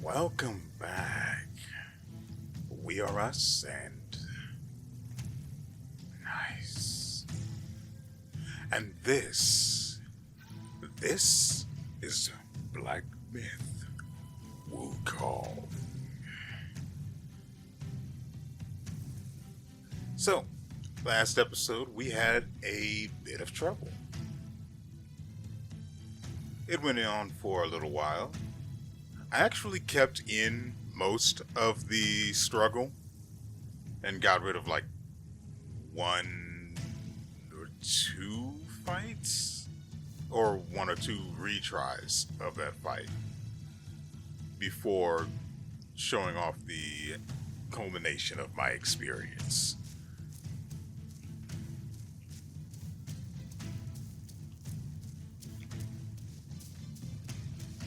Welcome back. We are us and nice. And this is Black Myth Wukong. So, last episode we had a bit of trouble. It went on for a little while. I actually kept in most of the struggle and got rid of like one or two fights or one or two retries of that fight before showing off the culmination of my experience.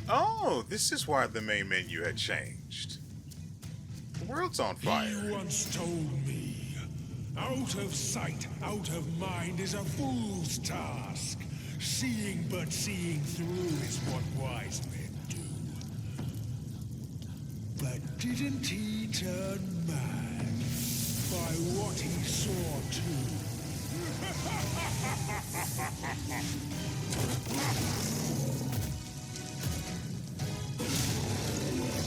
Oh, this is why the main menu had changed. The world's on fire. He once told me, out of sight, out of mind is a fool's task. Seeing but seeing through is what wise men do. But didn't he turn mad by what he saw too?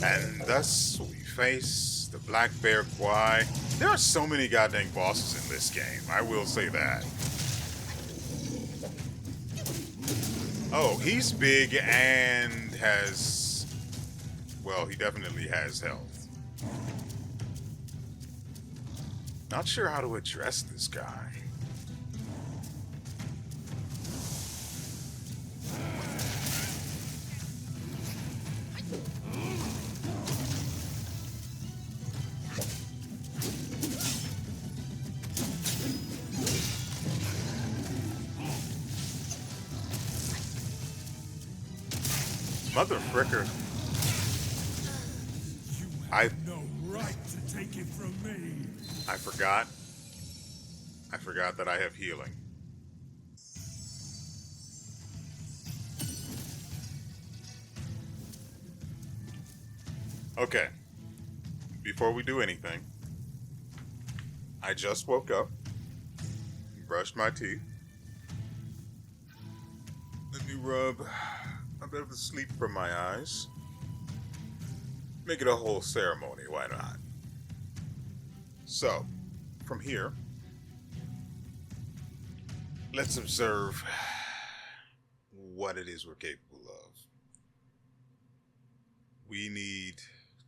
And thus we face the Black Bear Kwai. There are so many goddamn bosses in this game, I will say that. Oh, he's big and has... well, he definitely has health. Not sure how to address this guy. Mother fricker. You have no right to take it from me. I forgot. I forgot that I have healing. Okay. Before we do anything, I just woke up, brushed my teeth. Let me rub a bit of the sleep from my eyes. Make it a whole ceremony, why not? So, from here, let's observe what it is we're capable of. We need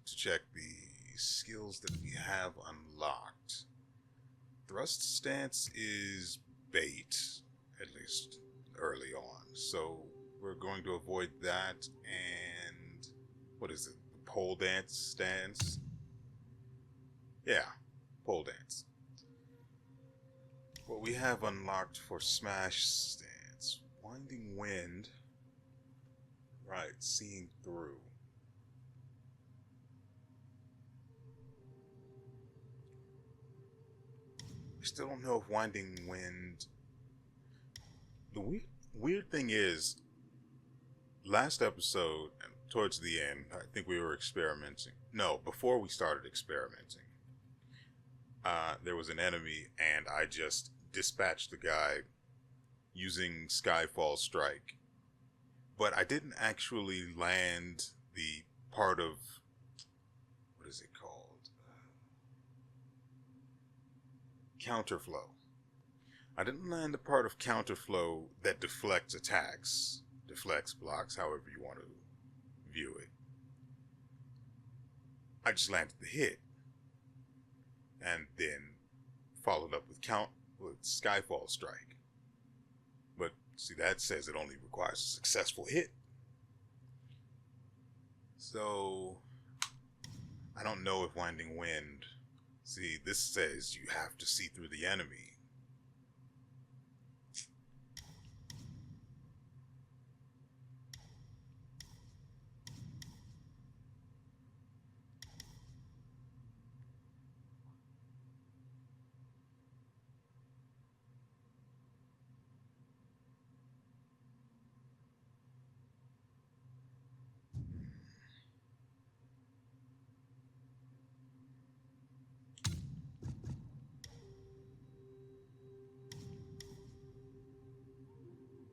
to check the skills that we have unlocked. Thrust stance is bait, at least early on, so we're going to avoid that. And what is it? Pole dance stance? Yeah, pole dance. What we have unlocked for smash stance: winding wind. Right, seeing through. I still don't know if winding wind... The weird thing is, last episode, and towards the end, I think we were experimenting. No, before we started experimenting, there was an enemy, and I just dispatched the guy using Skyfall Strike. But I didn't actually land the part of... what is it called? Counterflow. I didn't land the part of counterflow that deflects attacks. Deflects, blocks, however you want to view it. I just landed the hit. And then followed up with Skyfall Strike. But see, that says it only requires a successful hit. So I don't know if Winding Wind... see, this says you have to see through the enemy.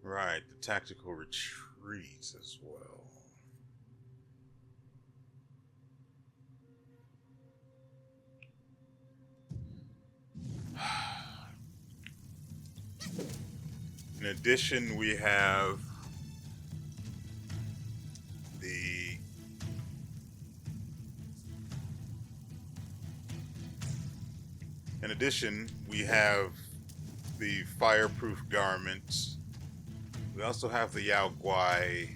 Right, the tactical retreats as well. In addition, we have the fireproof garments. We also have the Yao Guai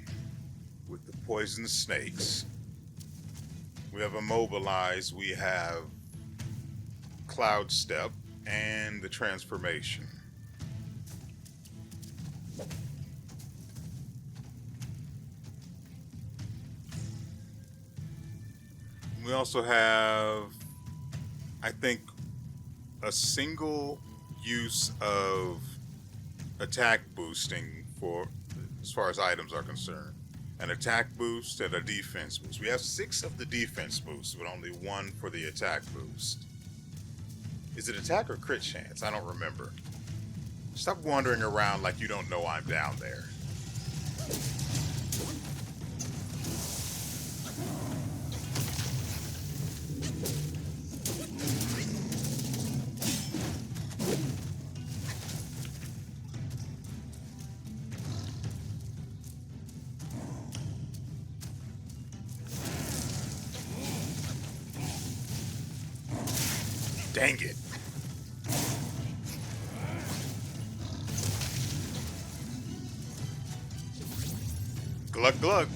with the poisonous snakes. We have Immobilize, we have Cloud Step, and the transformation. We also have, I think, a single use of attack boosting for as far as items are concerned. An attack boost and a defense boost. We have 6 of the defense boosts, but only 1 for the attack boost. Is it attack or crit chance? I don't remember. Stop wandering around like you don't know I'm down there. Dang it. Glug glug.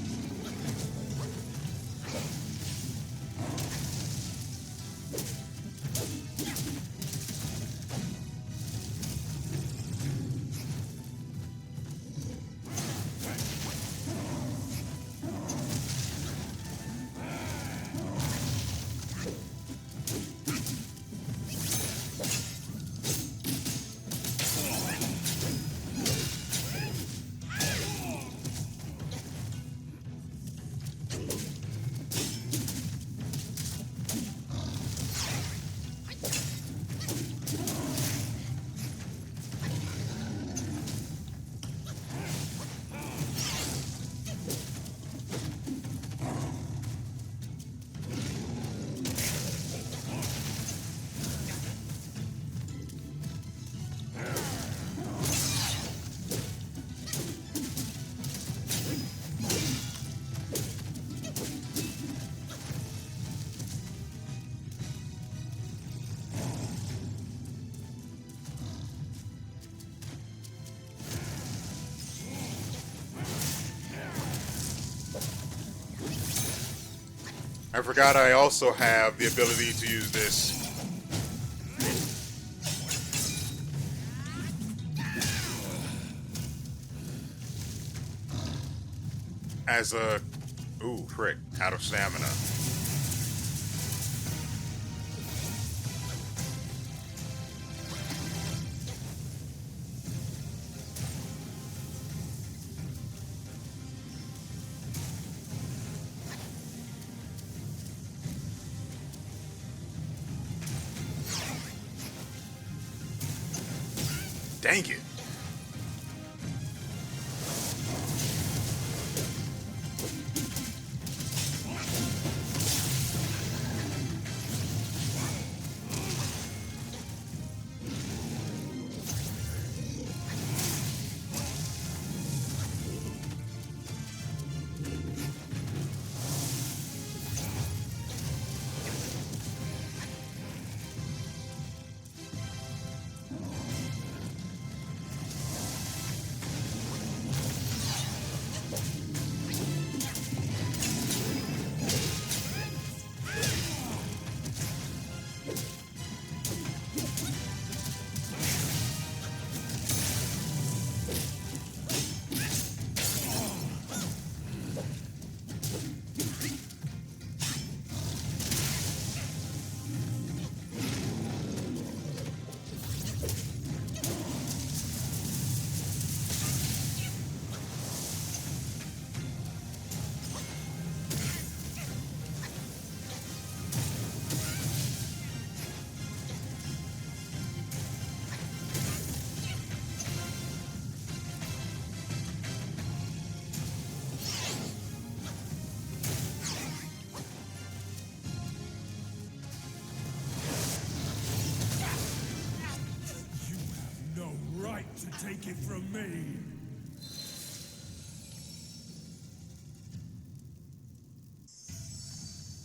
I forgot I also have the ability to use this as a... Ooh, frick. Out of stamina. Dang it. take it from me.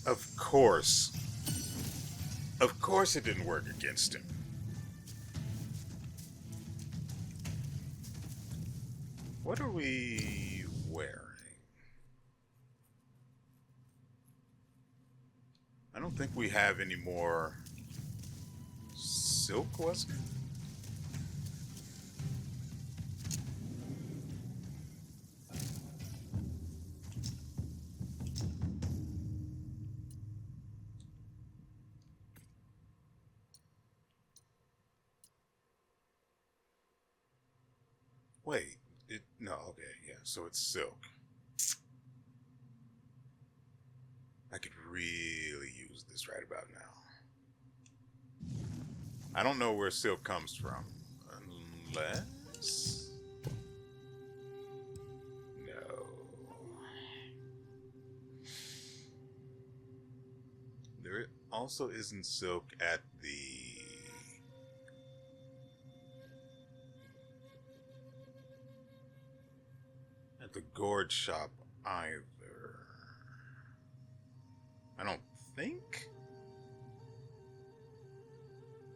Of course. Of course it didn't work against him. What are we wearing? I don't think we have any more silk, was it? Wait, no, okay, yeah, so it's silk. I could really use this right about now. I don't know where silk comes from, unless... No. There also isn't silk at the gourd shop either. I don't think.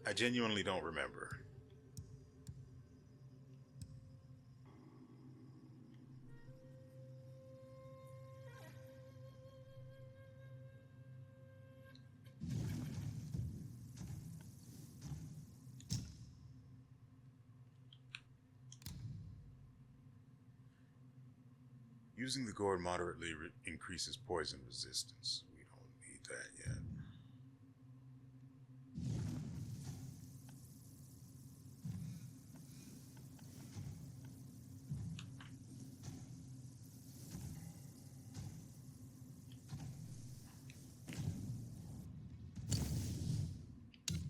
I genuinely don't remember. Using the gourd moderately increases poison resistance. We don't need that yet.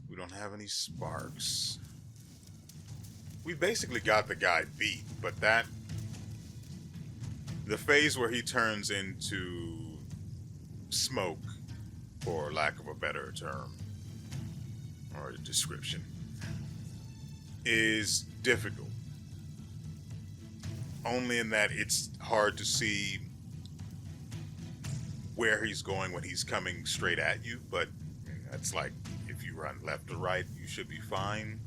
We don't have any sparks. We basically got the guy beat, but the phase where he turns into smoke, for lack of a better term or a description, is difficult. Only in that it's hard to see where he's going when he's coming straight at you, but that's like if you run left or right, you should be fine.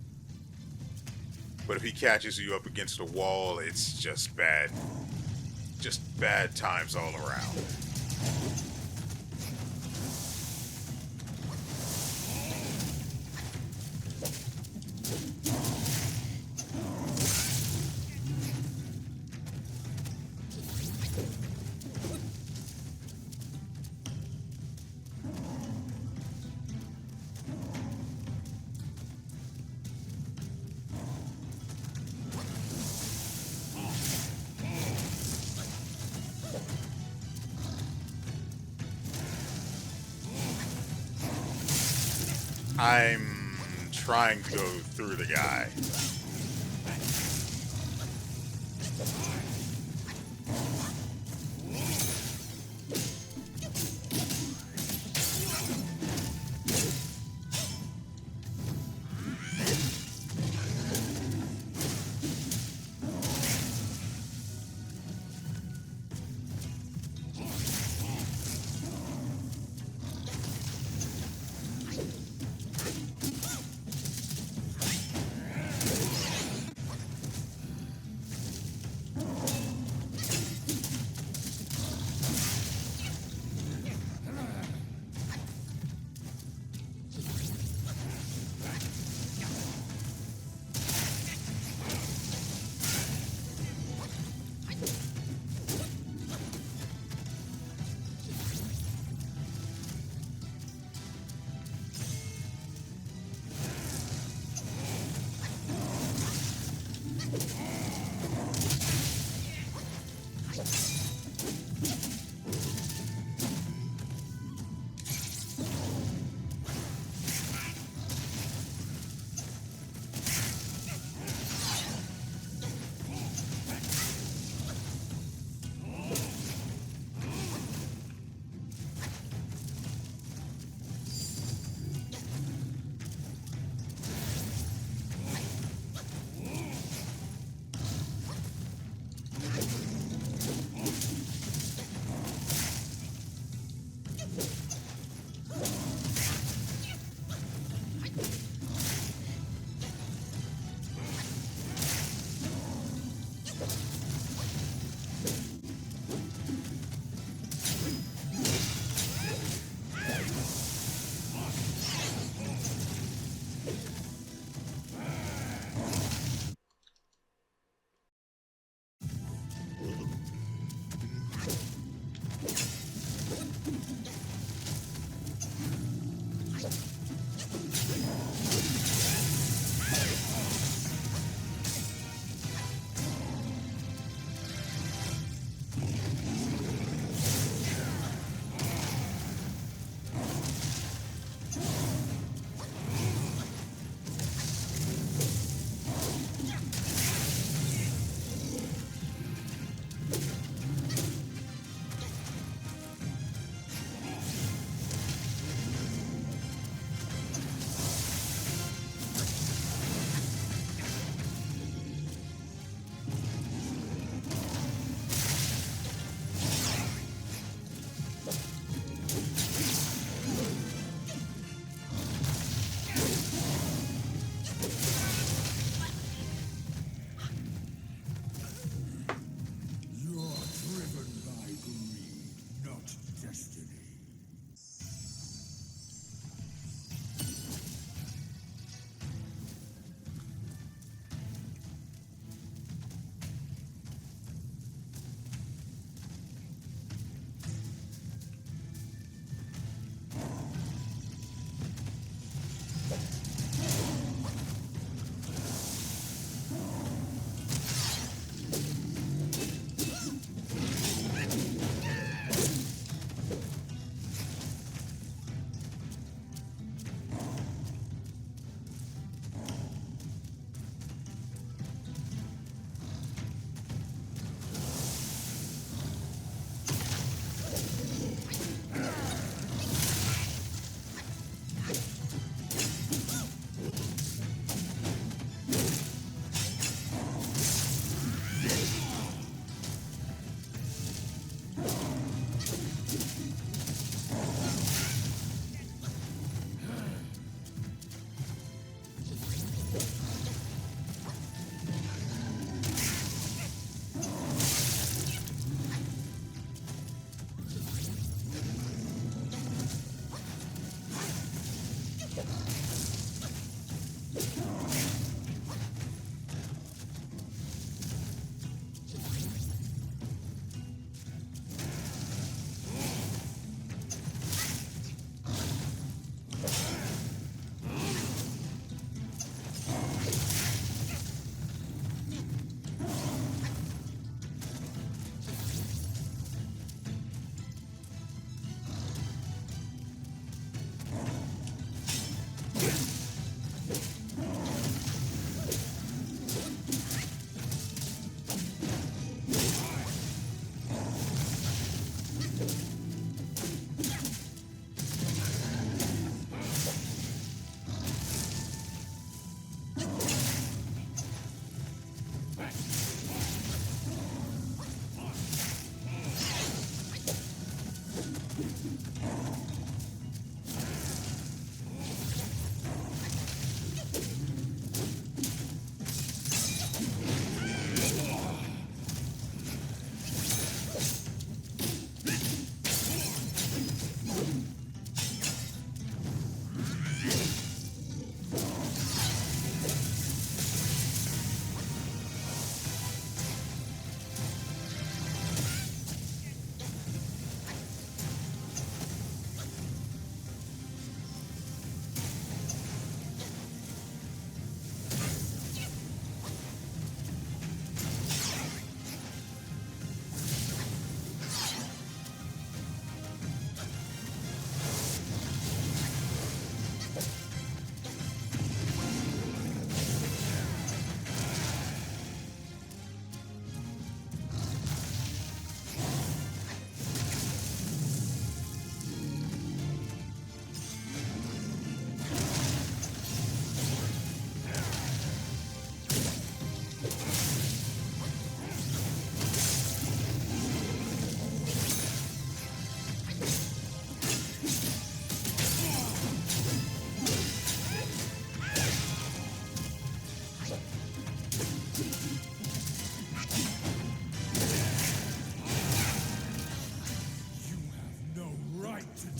But if he catches you up against a wall, it's just bad. Just bad times all around. I'm trying to go through the guy.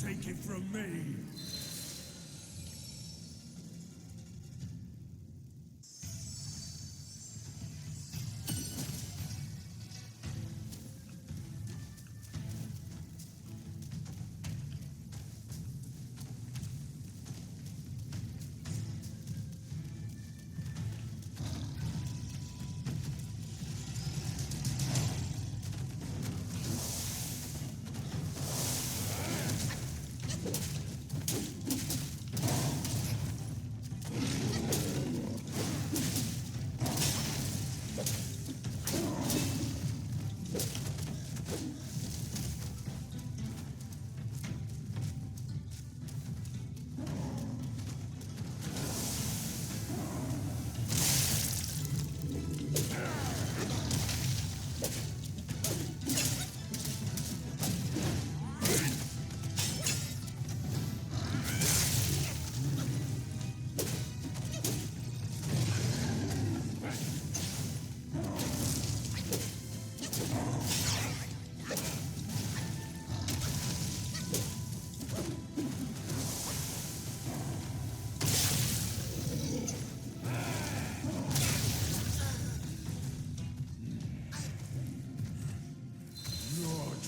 Take it from me.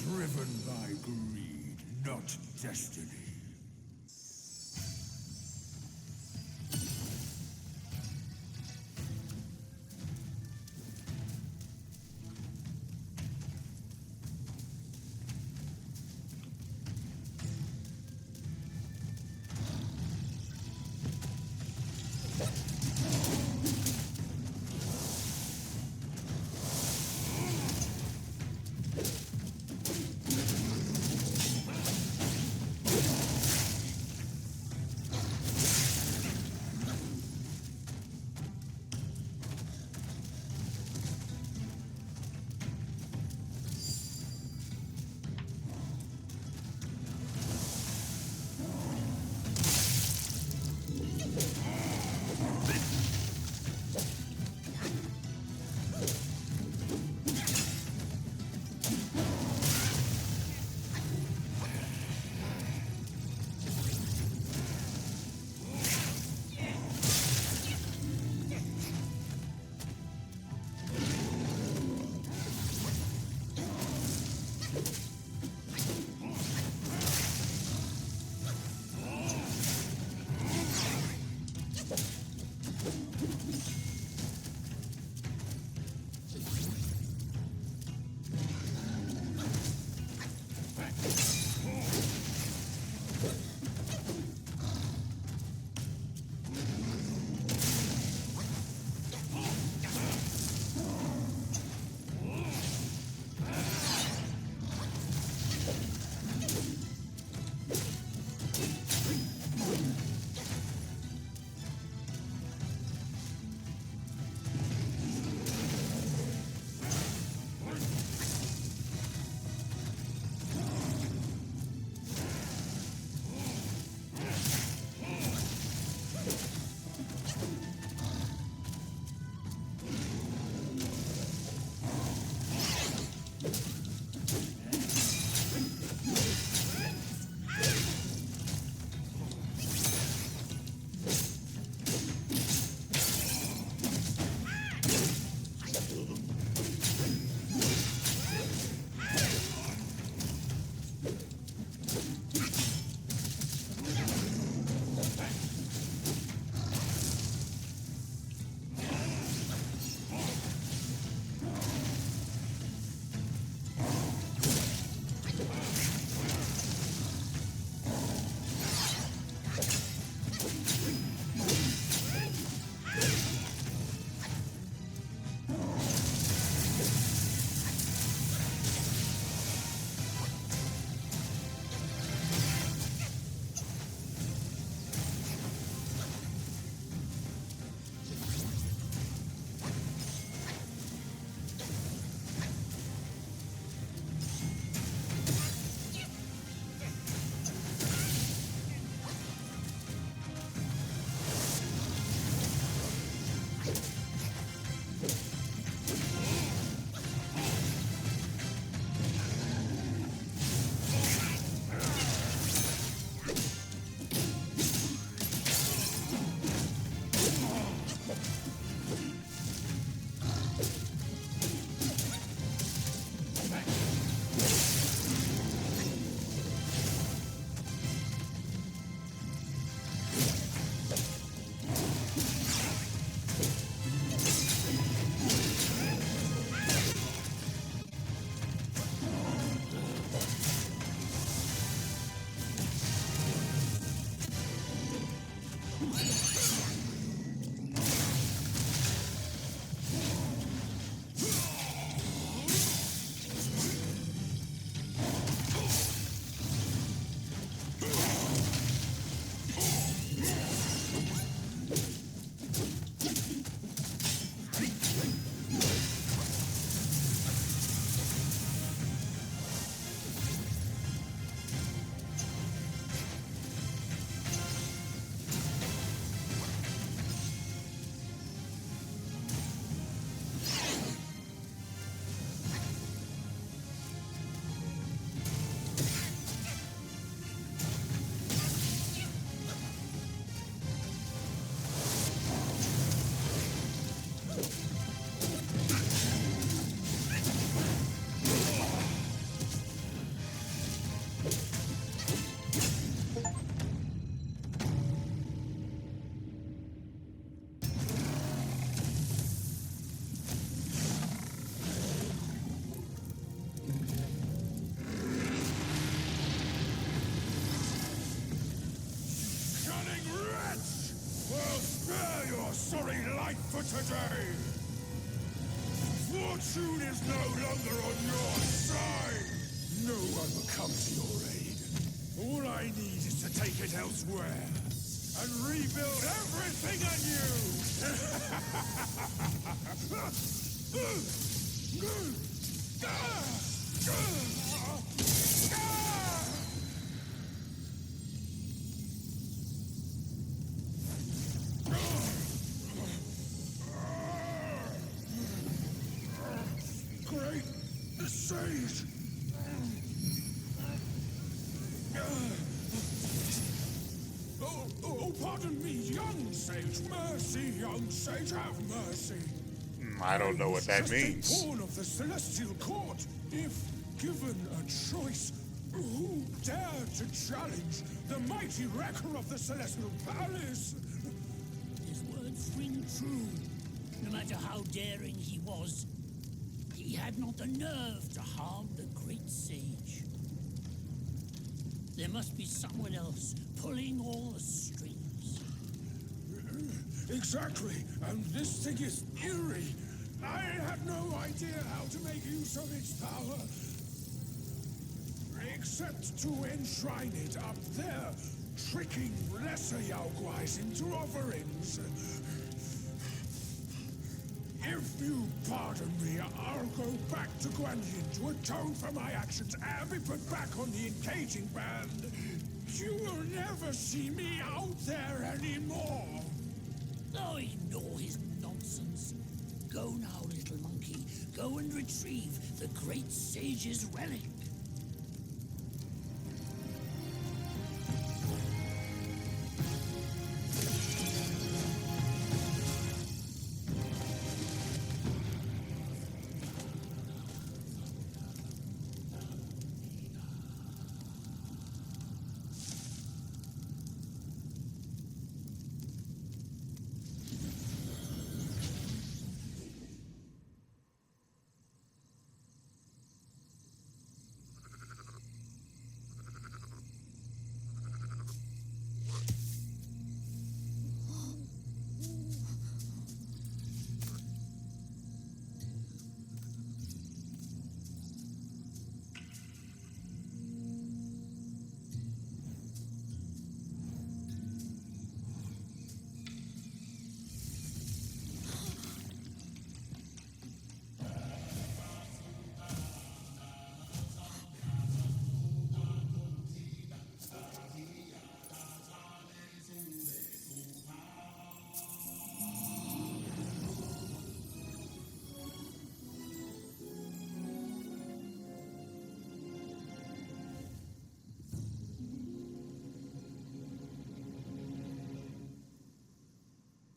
Driven by greed, not destiny. day! Fortune is no longer on your side! No one will come to your aid. All I need is to take it elsewhere and rebuild everything anew! Great sage! Oh, pardon me, young sage. Mercy, young sage, have mercy. I don't know what that Just means. a pawn of the celestial court. If given a choice, who dare to challenge the mighty wrecker of the celestial palace? His words ring true. No matter how daring he was, he had not the nerve to harm the great sage. There must be someone else pulling all the strings. Exactly, and this thing is eerie. I had no idea how to make use of its power. Except to enshrine it up there, tricking lesser Yaoguais into offerings. If you pardon me, I'll go back to Guanyin to atone for my actions and be put back on the encaging band. You will never see me out there anymore. Oh, ignore his nonsense. Go now, little monkey. Go and retrieve the great sage's relic.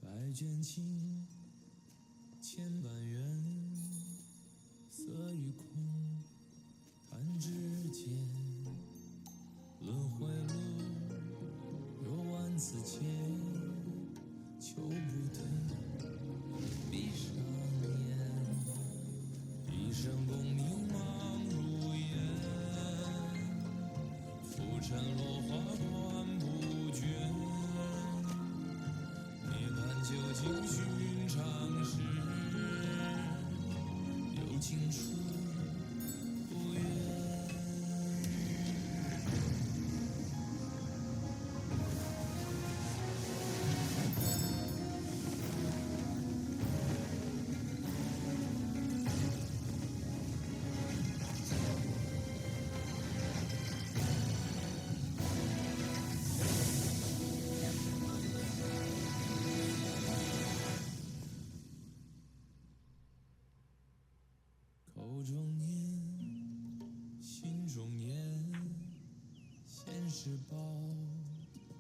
百卷情，千万缘，色与空，弹指间，轮回路，有万次劫，求不得，闭上眼，一生功名忙如烟，浮沉落花断不绝。究竟寻常事，有情处不远。口中念，心中念，现世报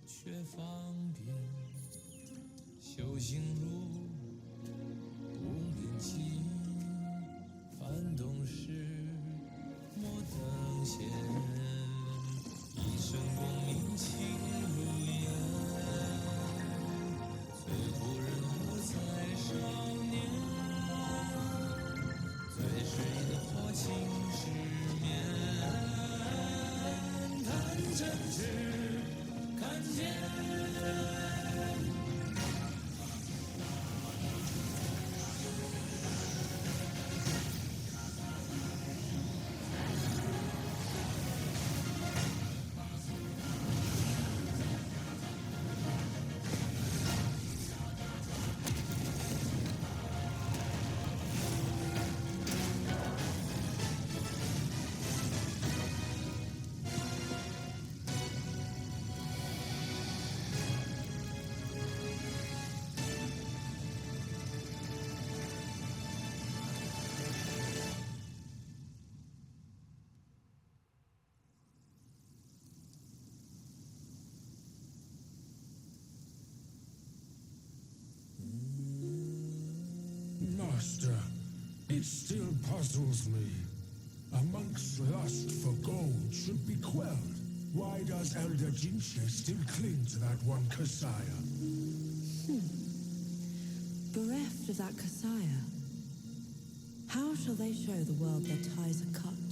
却方便。修行路无名气，翻动时莫等闲。一生功名情如烟，最后人何在少年？最是因火情失眠，看真知，看见。Master, it still puzzles me. A monk's lust for gold should be quelled. Why does Elder Jinche still cling to that one Kasaya? Bereft of that Kasaya, how shall they show the world their ties are cut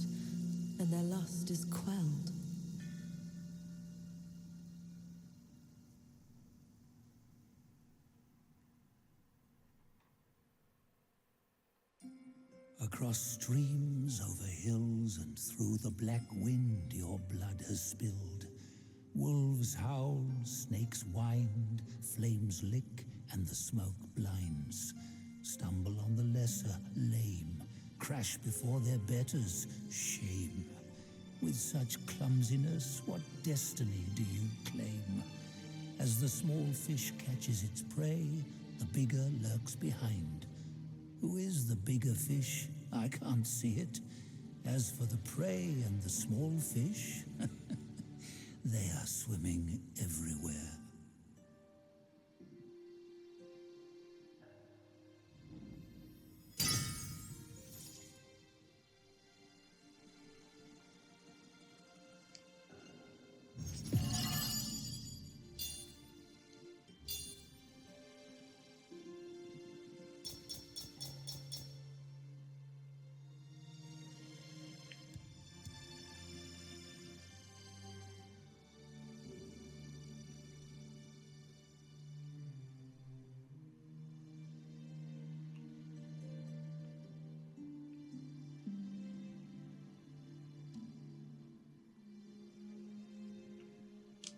and their lust is quelled? Across streams, over hills, and through the black wind your blood has spilled. Wolves howl, snakes wind, flames lick, and the smoke blinds. Stumble on the lesser, lame, crash before their betters, shame. With such clumsiness, what destiny do you claim? As the small fish catches its prey, the bigger lurks behind. Who is the bigger fish? I can't see it. As for the prey and the small fish, they are swimming everywhere.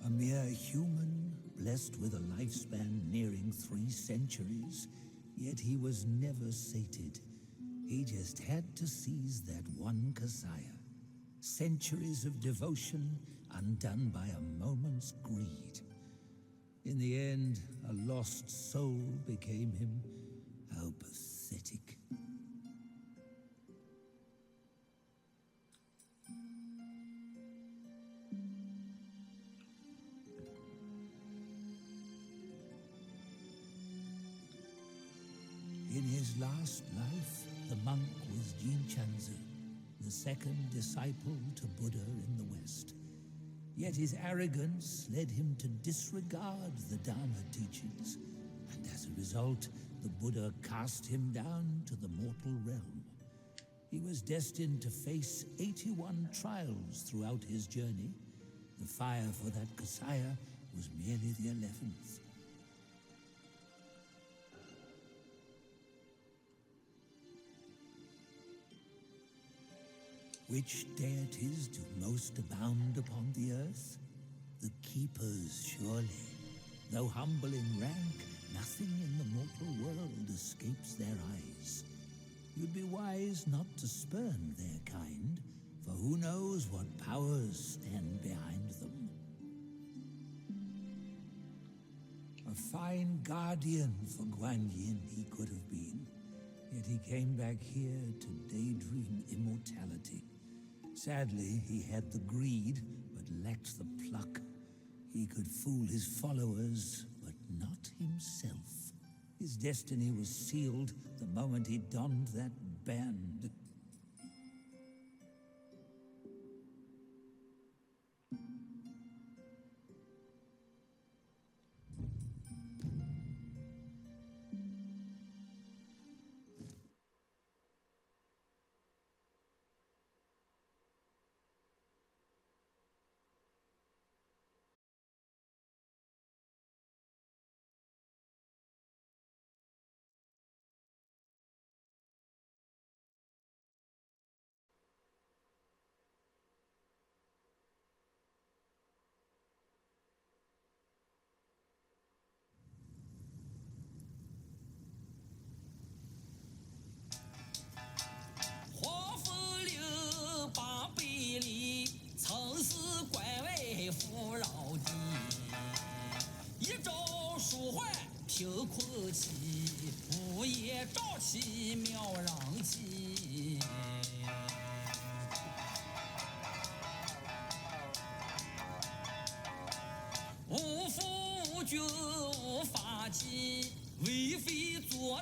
A mere human, blessed with a lifespan nearing 3 centuries, yet he was never sated. He just had to seize that one Kasaya. Centuries of devotion undone by a moment's greed. In the end, a lost soul became him. How pathetic. In his last life, the monk was Jinchen, the second disciple to Buddha in the West. Yet his arrogance led him to disregard the Dharma teachings, and as a result, the Buddha cast him down to the mortal realm. He was destined to face 81 trials throughout his journey. The fire for that Kasaya was merely the 11th. Which deities do most abound upon the earth? The keepers, surely. Though humble in rank, nothing in the mortal world escapes their eyes. You'd be wise not to spurn their kind, for who knows what powers stand behind them. A fine guardian for Guan Yin he could have been, yet he came back here to daydream immortality. Sadly, he had the greed, but lacked the pluck. He could fool his followers, but not himself. His destiny was sealed the moment he donned that band.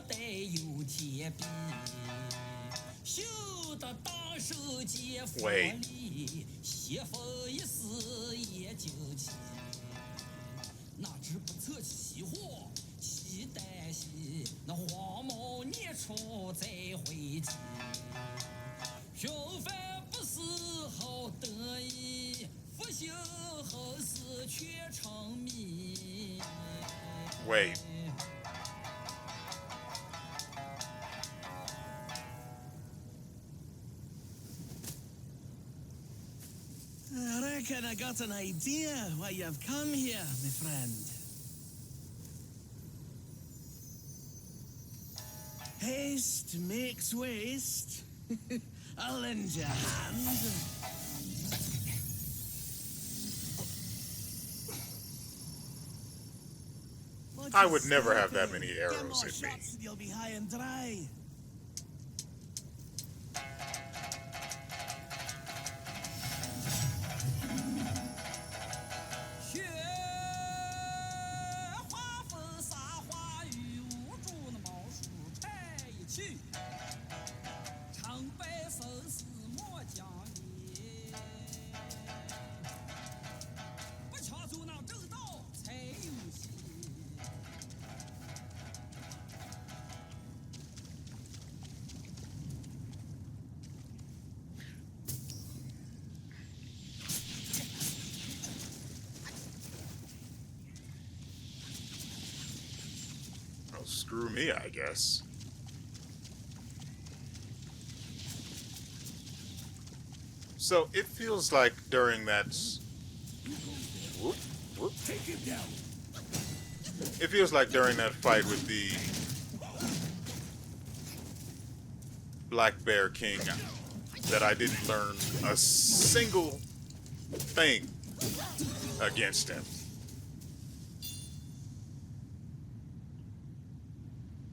得有天比，修得当手见佛理，邪风一死也就齐。哪知不测其祸，其旦夕，那黄毛年初再回击。平凡不是好得意，复兴后事却成谜。Wait. I reckon I got an idea why you've come here, my friend. Haste makes waste. I'll lend you a hand. I would never have that many arrows Get more in me. shots and you'll be high and dry. Well, screw me, I guess. So it feels like during that. Whoop, whoop. Take him down. It feels like during that fight with the Black Bear King that I didn't learn a single thing against him.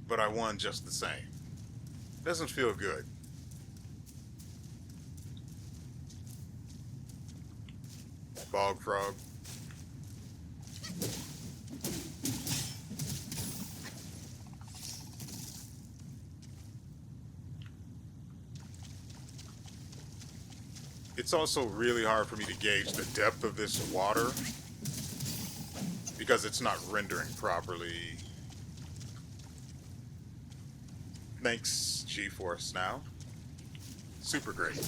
But I won just the same. Doesn't feel good. Bog frog. It's also really hard for me to gauge the depth of this water because it's not rendering properly. Thanks, G-Force now. Super great.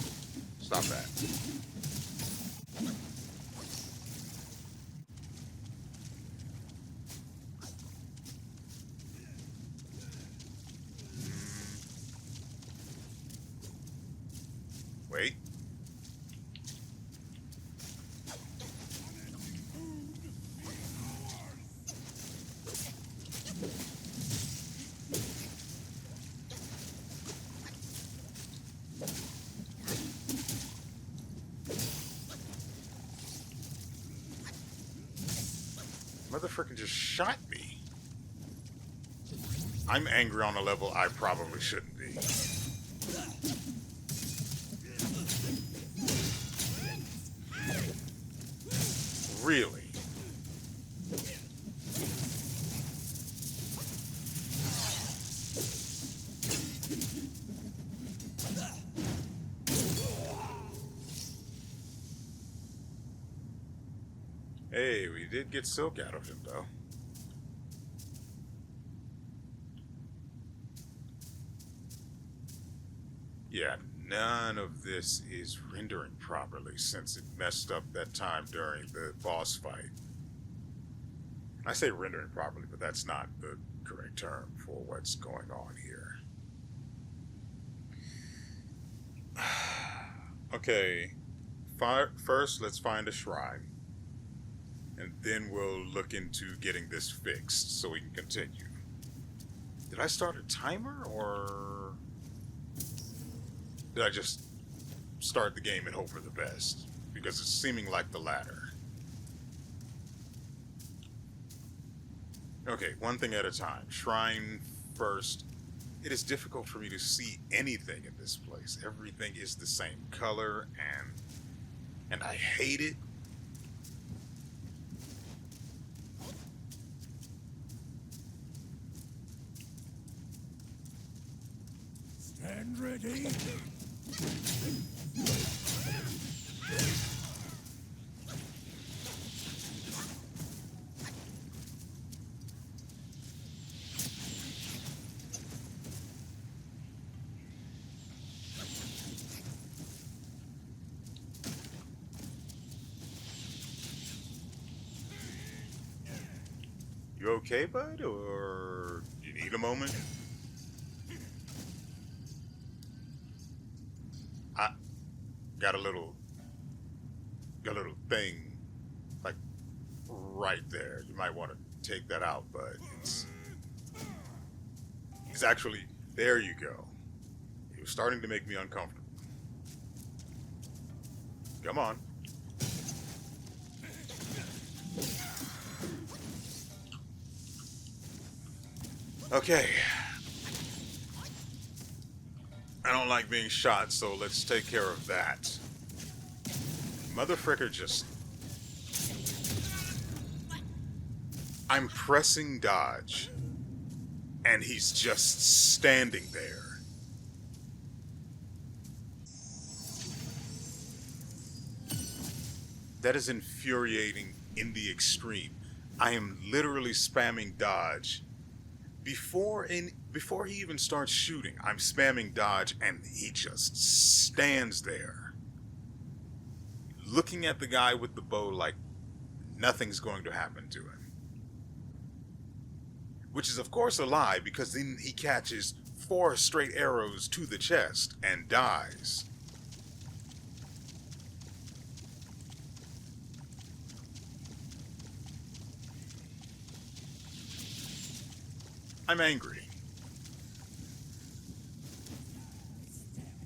Stop that. Wait. Motherfucker just shot me. I'm angry on a level I probably shouldn't be. Really? Hey, we did get silk out of him, though. Yeah, none of this is rendering properly since it messed up that time during the boss fight. I say rendering properly, but that's not the correct term for what's going on here. Okay, first let's find a shrine. And then we'll look into getting this fixed so we can continue. Did I start a timer, or did I just start the game and hope for the best? Because it's seeming like the latter. Okay, one thing at a time. Shrine first. It is difficult for me to see anything in this place. Everything is the same color, and I hate it. You okay, bud? Or you need a moment? I got a little thing, like, right there. You might want to take that out, but it's actually, there you go. It was starting to make me uncomfortable. Come on. Okay. I don't like being shot, so let's take care of that. Mother fricker just... I'm pressing dodge, and he's just standing there. That is infuriating in the extreme. I am literally spamming dodge. Before he even starts shooting, I'm spamming dodge, and he just stands there, looking at the guy with the bow like nothing's going to happen to him. Which is, of course, a lie, because then he catches 4 straight arrows to the chest and dies. I'm angry.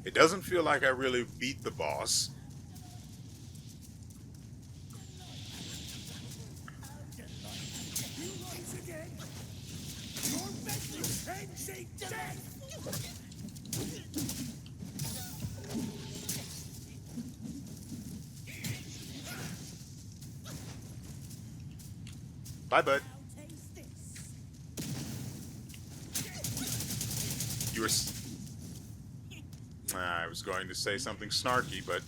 It doesn't feel like I really beat the boss. Bye, bud. You were... I was going to say something snarky, but...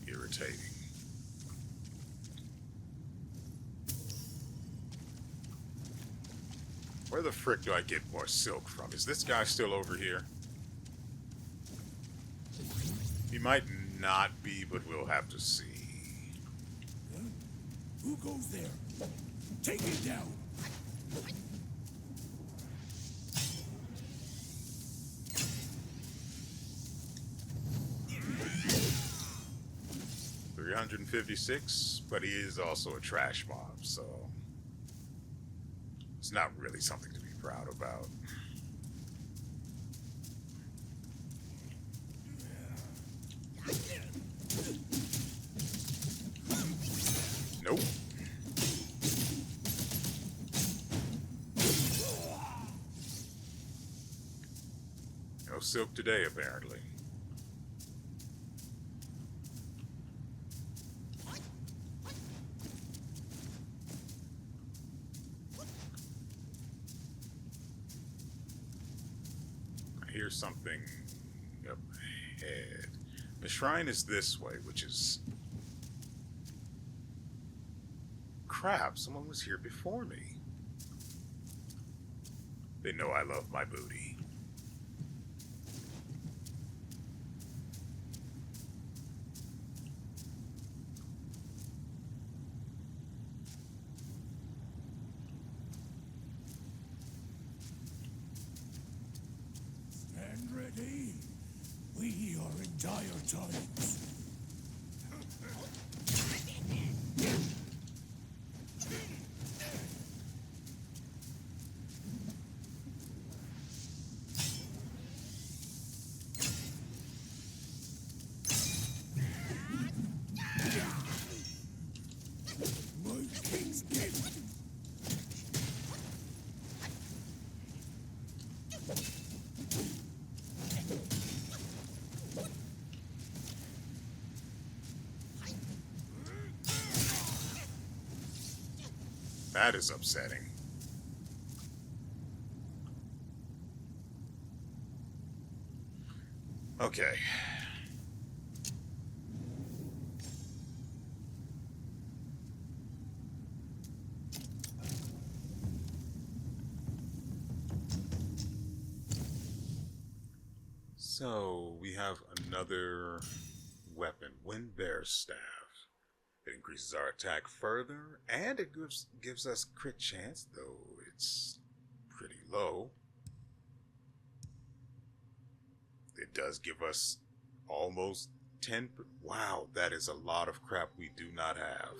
irritating. Where the frick do I get more silk from? Is this guy still over here? He might not be, but we'll have to see. Who goes there? Take it down. $356, but he is also a trash mob, so it's not really something to be proud about. Nope. No silk today, apparently. I hear something up ahead. The shrine is this way, which is... Crap, someone was here before me. They know I love my booty. Stand ready. We are in dire times. My king's gift. that is upsetting. Okay. So we have another weapon, WeArEuS staff. It increases our attack further, and it gives us crit chance, though it's pretty low. It does give us almost 10. Wow, that is a lot of crap we do not have.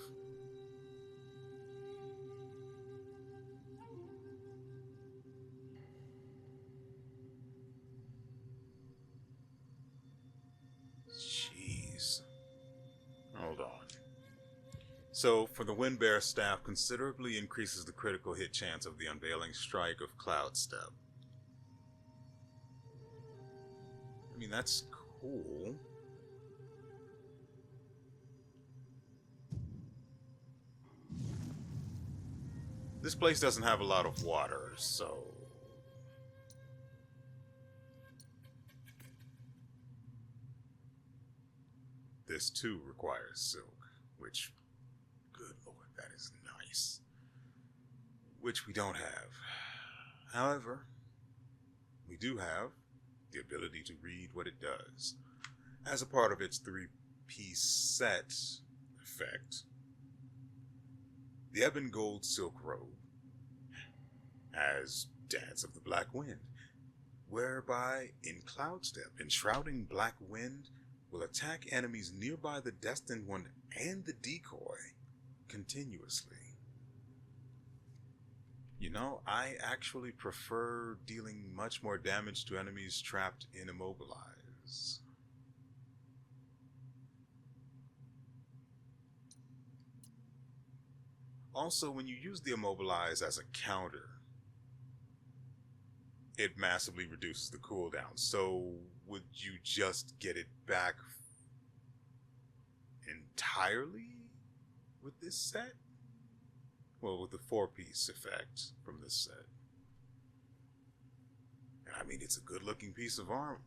Jeez. Hold on. So, for the WeArEuS staff, considerably increases the critical hit chance of the unveiling strike of Cloud Step. I mean, that's cool. This place doesn't have a lot of water, so... This too requires silk, which... Good lord, that is nice. Which we don't have. However, we do have the ability to read what it does. As a part of its 3-piece set effect, the Ebon Gold Silk Robe has Dance of the Black Wind, whereby in Cloud Step, enshrouding Black Wind will attack enemies nearby the Destined One and the decoy continuously. You know, I actually prefer dealing much more damage to enemies trapped in Immobilize. Also, when you use the Immobilize as a counter, it massively reduces the cooldown. So, would you just get it back entirely with this set? Well, with the 4-piece effect from this set. And I mean, it's a good-looking piece of armor.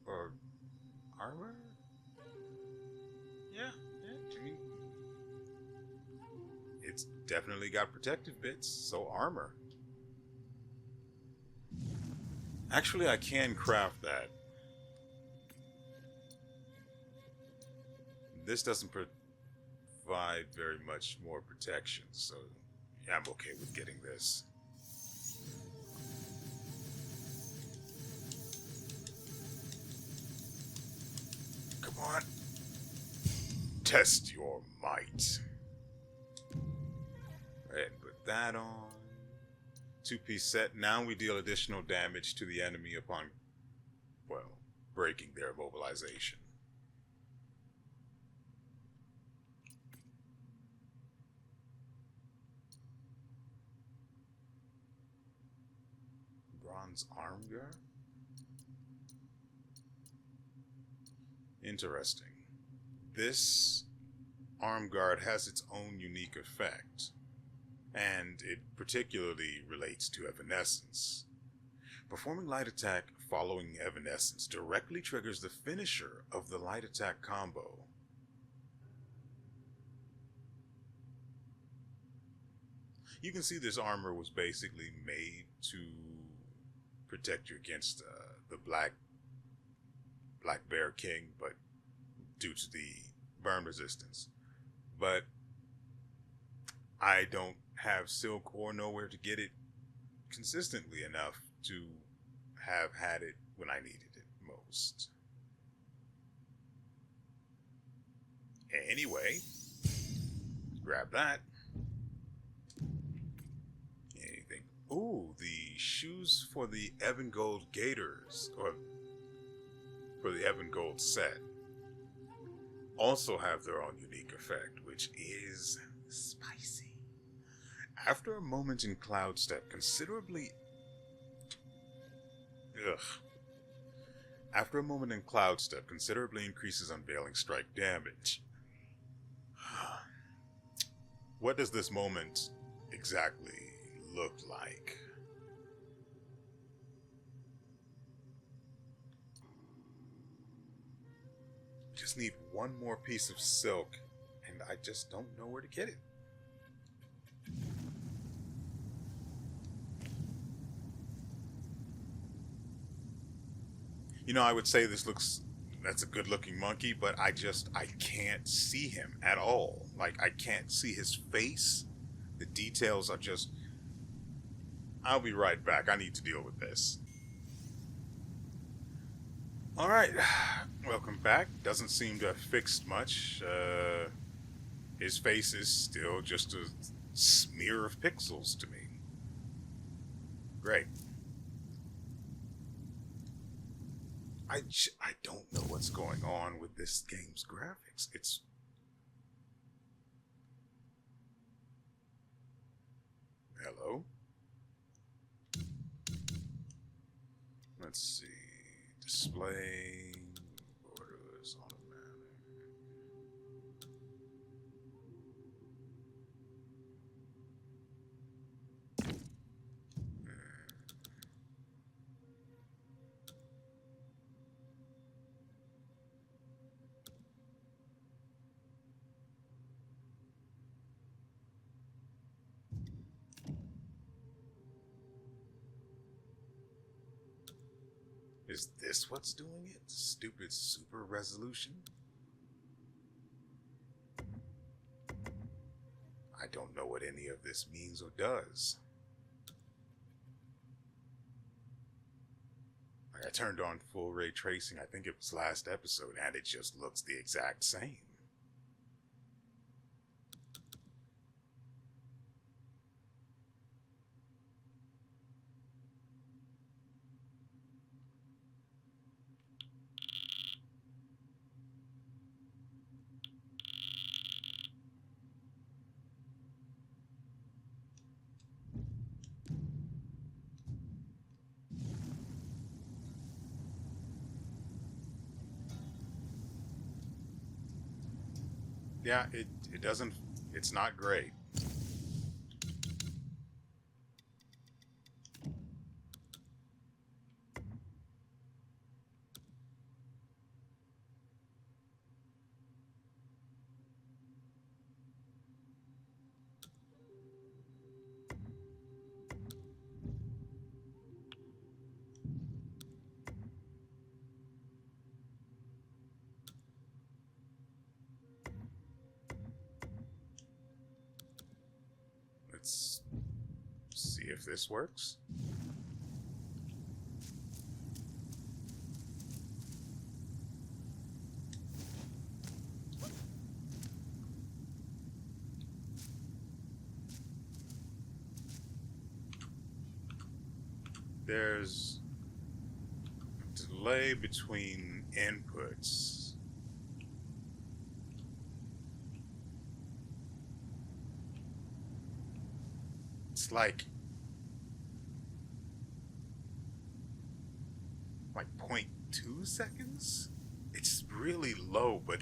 Yeah, I mean, it's definitely got protective bits, so armor. Actually, I can craft that. This doesn't provide very much more protection, so yeah, I'm okay with getting this. Come on. Test your might. Go ahead and put that on. 2-piece set. Now we deal additional damage to the enemy upon, well, breaking their immobilization. Bronze arm guard? Interesting. This arm guard has its own unique effect, and it particularly relates to Evanescence. Performing light attack following Evanescence directly triggers the finisher of the light attack combo. You can see this armor was basically made to protect you against the Black Bear King, but due to the burn resistance. But I don't have silk or nowhere to get it consistently enough to have had it when I needed it most. Anyway, grab that. Anything. Ooh, the shoes for the Ebon Gold Gators, or for the Ebon Gold set, also have their own unique effect, which is spicy. After a moment in Cloud Step, considerably... After a moment in Cloud Step, considerably increases Unveiling Strike damage. What does this moment exactly look like. Just need one more piece of silk, and I just don't know where to get it. You know, I would say that's a good looking monkey, but I can't see him at all. Like, I can't see his face. The details are just, I'll be right back. I need to deal with this. Alright, welcome back. Doesn't seem to have fixed much. His face is still just a smear of pixels to me. Great. I don't know what's going on with this game's graphics. It's... Hello? Let's see. Display... Borders, automatic... Is this what's doing it? Stupid super resolution? I don't know what any of this means or does. Like, I turned on full ray tracing, I think it was last episode, and it just looks the exact same. Yeah, it doesn't, it's not great. Let's see if this works. There's a delay between inputs. It's like 0.2 seconds? It's really low, but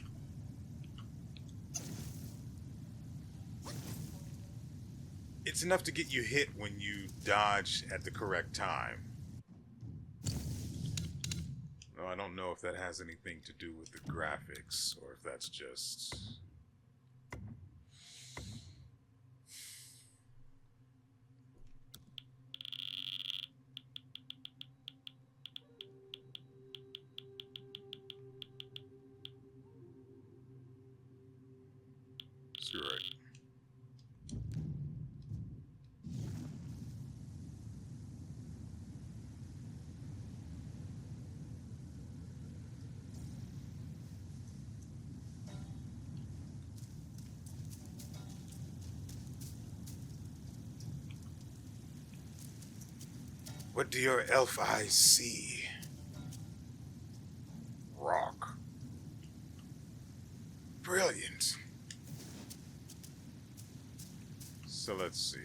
it's enough to get you hit when you dodge at the correct time. No, I don't know if that has anything to do with the graphics, or if that's just... Screw it. What do your elf eyes see? Rock. Brilliant. So let's see.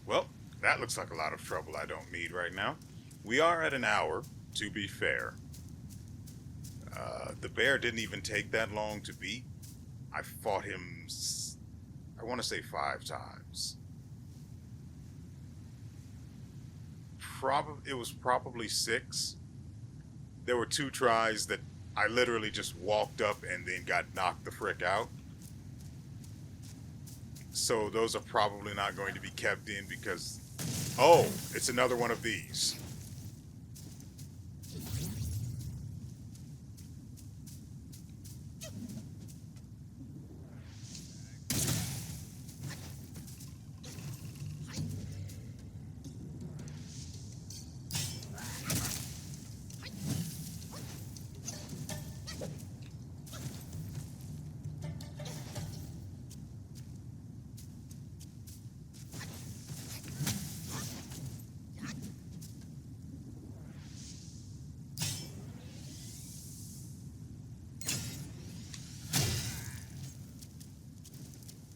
Well, that looks like a lot of trouble I don't need right now. We are at an hour, to be fair. The bear didn't even take that long to beat. I fought him, I want to say 5 times. probably 6. There were 2 tries that I literally just walked up and then got knocked the frick out. So those are probably not going to be kept in because... Oh, it's another one of these.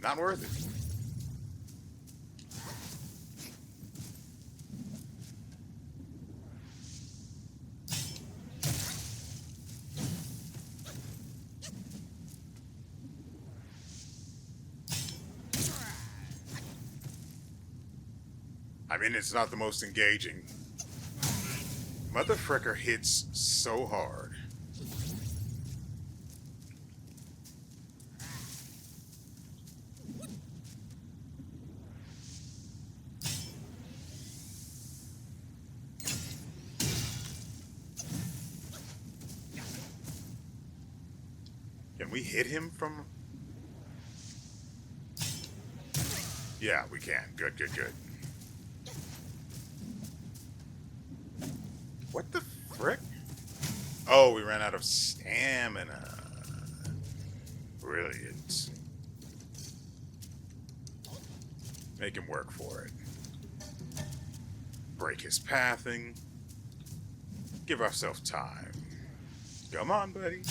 Not worth it. I mean, it's not the most engaging. Mother fricker hits so hard. Can we hit him from... Yeah, we can. Good, good, good. What the frick? Oh, we ran out of stamina. Brilliant. Make him work for it. Break his pathing. Give ourselves time. Come on, buddy.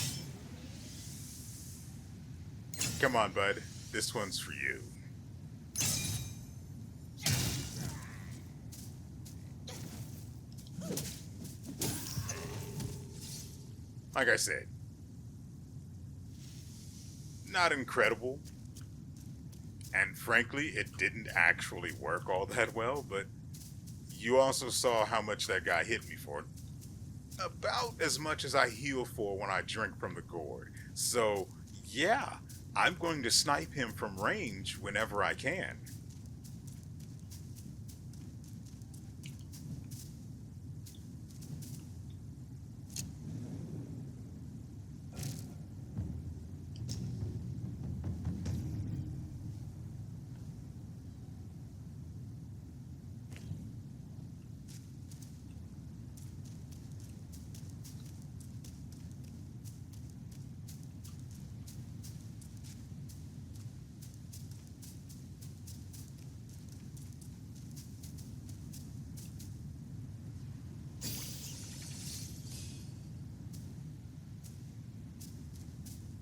Come on, bud. This one's for you. Like I said, not incredible. And frankly, it didn't actually work all that well, but you also saw how much that guy hit me for. About as much as I heal for when I drink from the gourd. So, yeah, I'm going to snipe him from range whenever I can.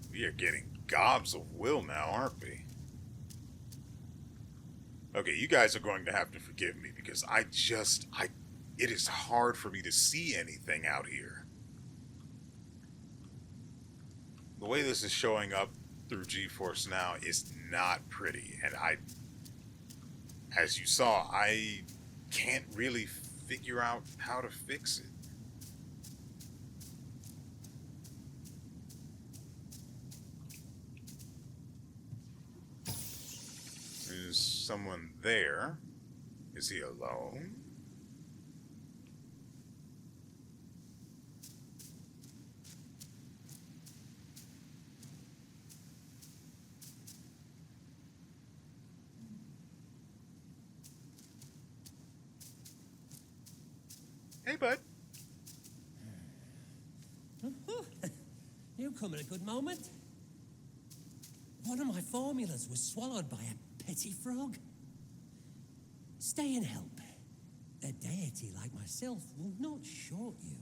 We are getting gobs of will now, aren't we? Okay, you guys are going to have to forgive me because it is hard for me to see anything out here. The way this is showing up through GeForce Now is not pretty, and as you saw, I can't really figure out how to fix it. There's someone there. Is he alone? Hey, bud. You come at a good moment. One of my formulas was swallowed by a petty frog. Stay and help. A deity like myself will not short you.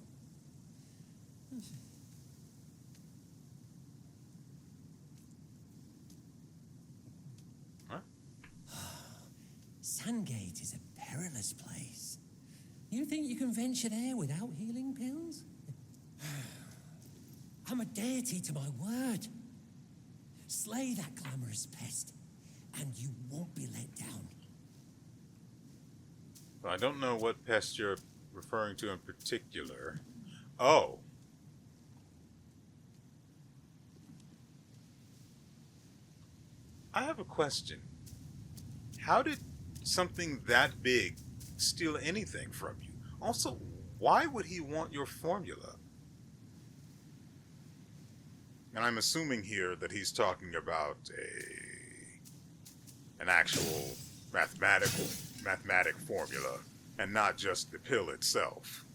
Huh? Sandgate is a perilous place. You think you can venture there without healing pills? I'm a deity to my word. Slay that glamorous pest, and you won't be let down. I don't know what pest you're referring to in particular? Oh. I have a question. How did something that big steal anything from you? Also, why would he want your formula? And I'm assuming here that he's talking about an actual mathematic formula and not just the pill itself.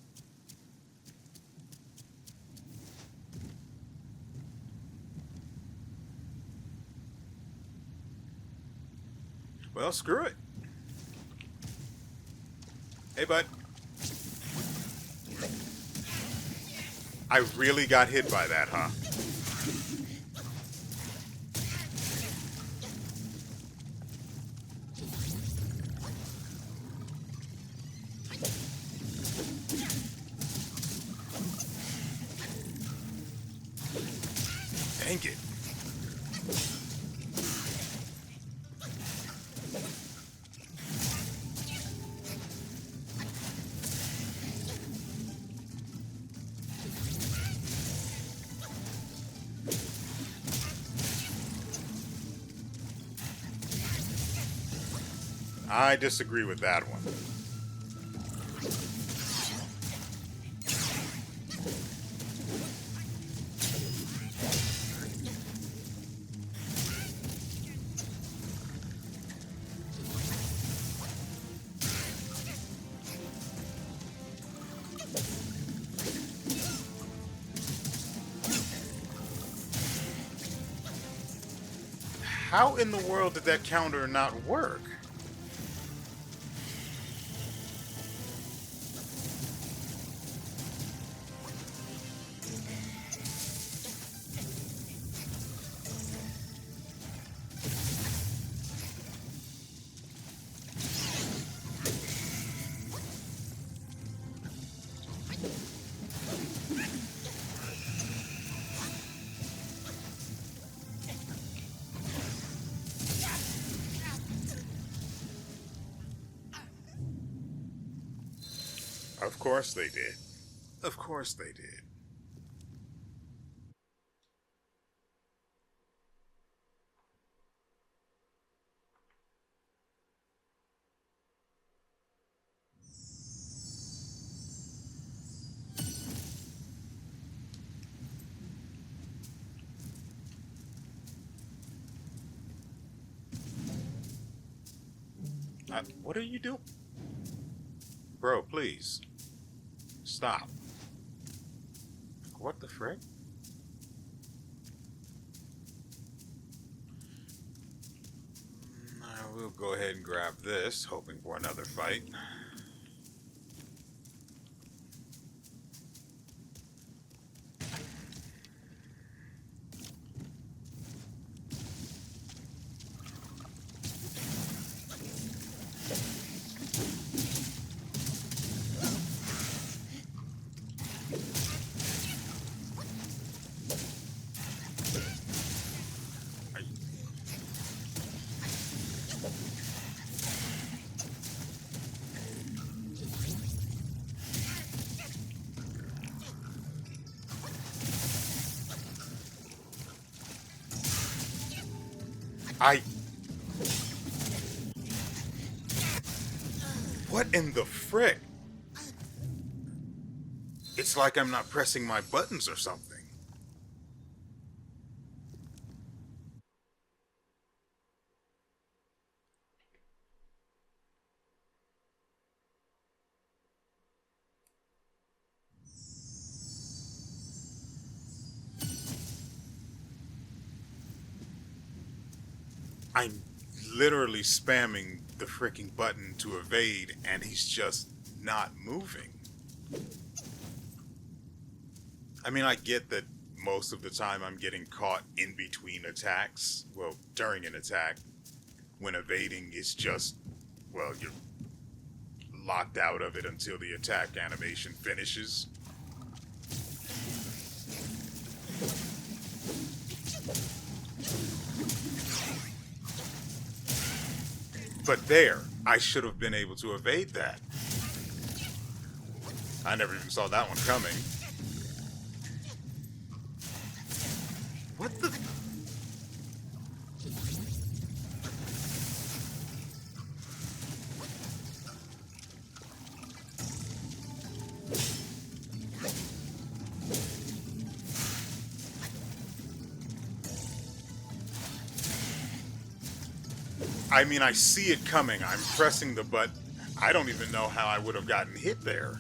Well, screw it. Hey, bud. I really got hit by that, huh? Dang it. I disagree with that one. How in the world did that counter not work? Of course they did. Of course they did. What are you doing? Bro, please. Stop. What the frick? I will go ahead and grab this, hoping for another fight. What in the frick? It's like I'm not pressing my buttons or something. I'm literally spamming the freaking button to evade, and he's just not moving. I mean, I get that most of the time I'm getting caught in between attacks. Well, during an attack, when evading is just, well, you're locked out of it until the attack animation finishes. But there, I should have been able to evade that. I never even saw that one coming. What the? I mean, I see it coming. I'm pressing the button. I don't even know how I would have gotten hit there.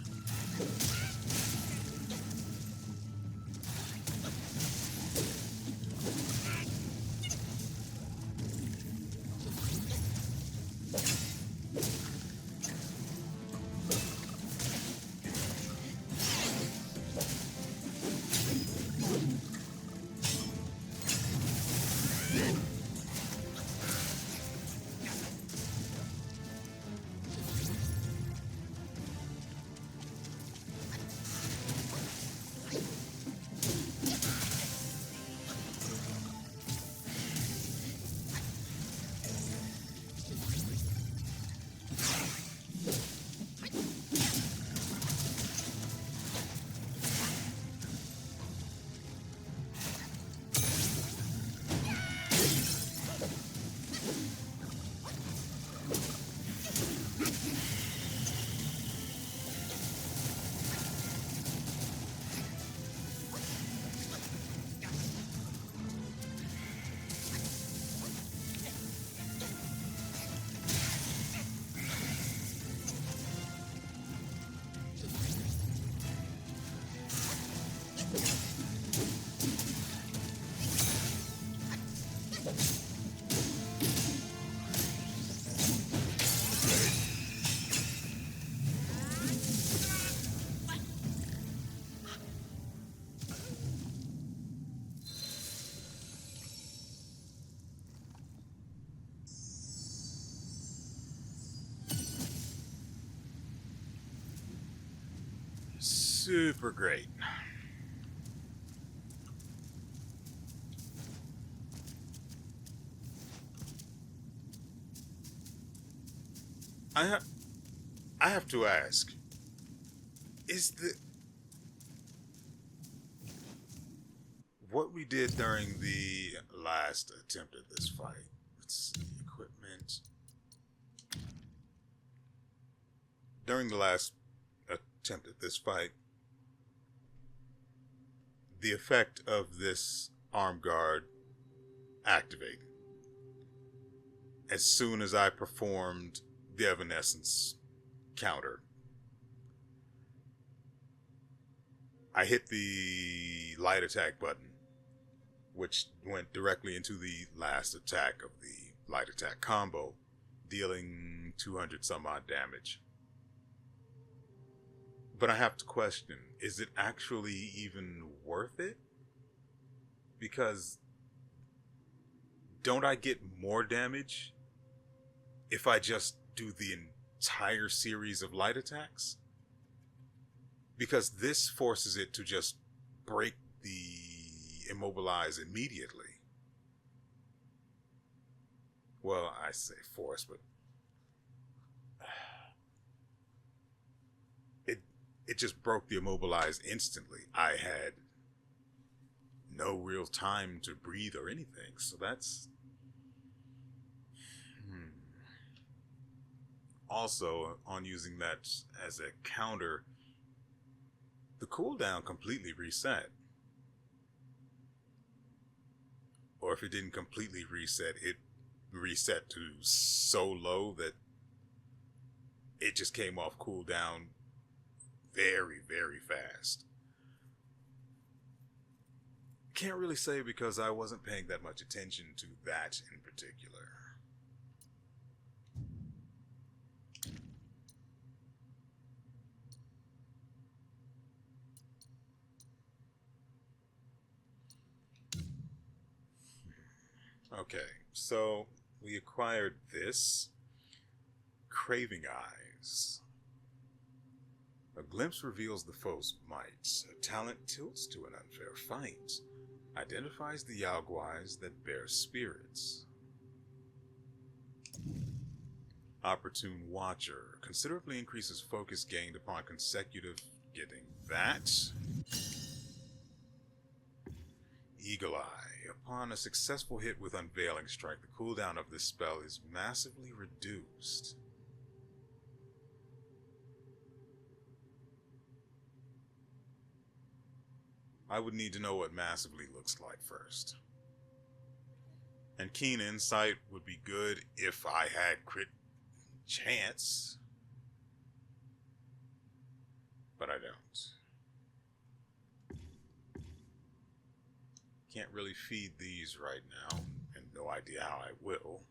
Super great. I ha I have to ask, is the what we did during the last attempt at this fight? Let's see, equipment. During the last attempt at this fight, the effect of this arm guard activated as soon as I performed the Evanescence counter. I hit the light attack button, which went directly into the last attack of the light attack combo, dealing 200 some odd damage. But I have to question, is it actually even worth it? Because don't I get more damage if I just do the entire series of light attacks? Because this forces it to just break the immobilize immediately. Well, I say force, but it just broke the immobilize instantly. I had no real time to breathe or anything, so that's... Also, on using that as a counter, the cooldown completely reset. Or if it didn't completely reset, it reset to so low that it just came off cooldown very, very fast. Can't really say because I wasn't paying that much attention to that in particular. Okay, so we acquired this. Craving Eyes. A glimpse reveals the foe's might. A talent tilts to an unfair fight. Identifies the Yaoguais that bear spirits. Opportune Watcher. Considerably increases focus gained upon consecutive getting that. Eagle Eye. Upon a successful hit with Unveiling Strike, the cooldown of this spell is massively reduced. I would need to know what massively looks like first. And Keen Insight would be good if I had crit chance. But I don't. Can't really feed these right now, and no idea how I will.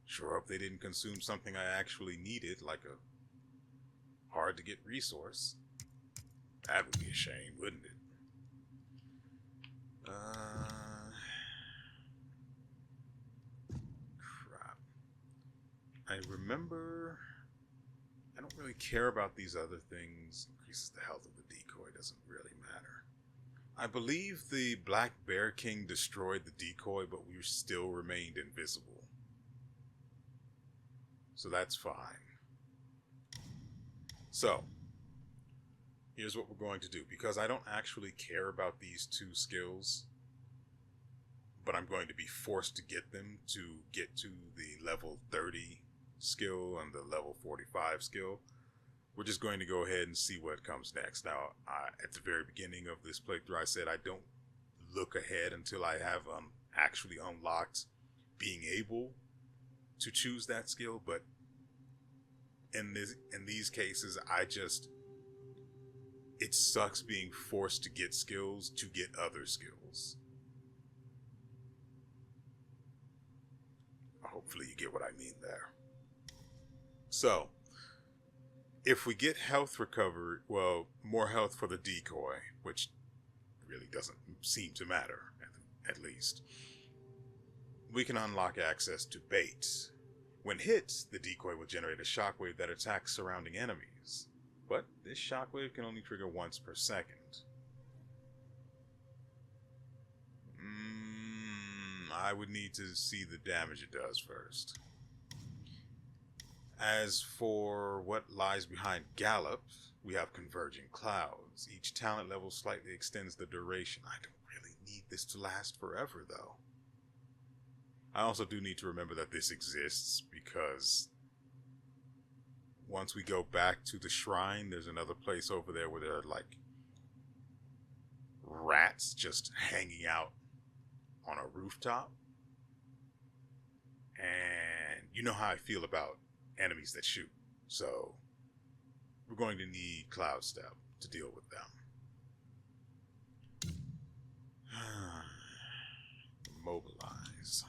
Sure hope they didn't consume something I actually needed, like a hard to get resource. That would be a shame, wouldn't it? Crap. I remember I don't really care about these other things. Increases the health of the decoy, doesn't really matter. I believe the Black Bear King destroyed the decoy, but we still remained invisible. So that's fine. So, here's what we're going to do. Because I don't actually care about these two skills, but I'm going to be forced to get them to get to the level 30 skill and the level 45 skill. We're just going to go ahead and see what comes next. Now, at the very beginning of this playthrough, I said I don't look ahead until I have actually unlocked being able to choose that skill, but in these cases, it sucks being forced to get skills to get other skills. Hopefully you get what I mean there. So, if we get health recovered, well, more health for the decoy, which really doesn't seem to matter, at least, we can unlock access to bait. When hit, the decoy will generate a shockwave that attacks surrounding enemies, but this shockwave can only trigger once per second. I would need to see the damage it does first. As for what lies behind Gallop, we have Converging Clouds. Each talent level slightly extends the duration. I don't really need this to last forever, though. I also do need to remember that this exists, because once we go back to the shrine, there's another place over there where there are, like, rats just hanging out on a rooftop. And you know how I feel about enemies that shoot, so we're going to need Cloud Step to deal with them. Immobilize.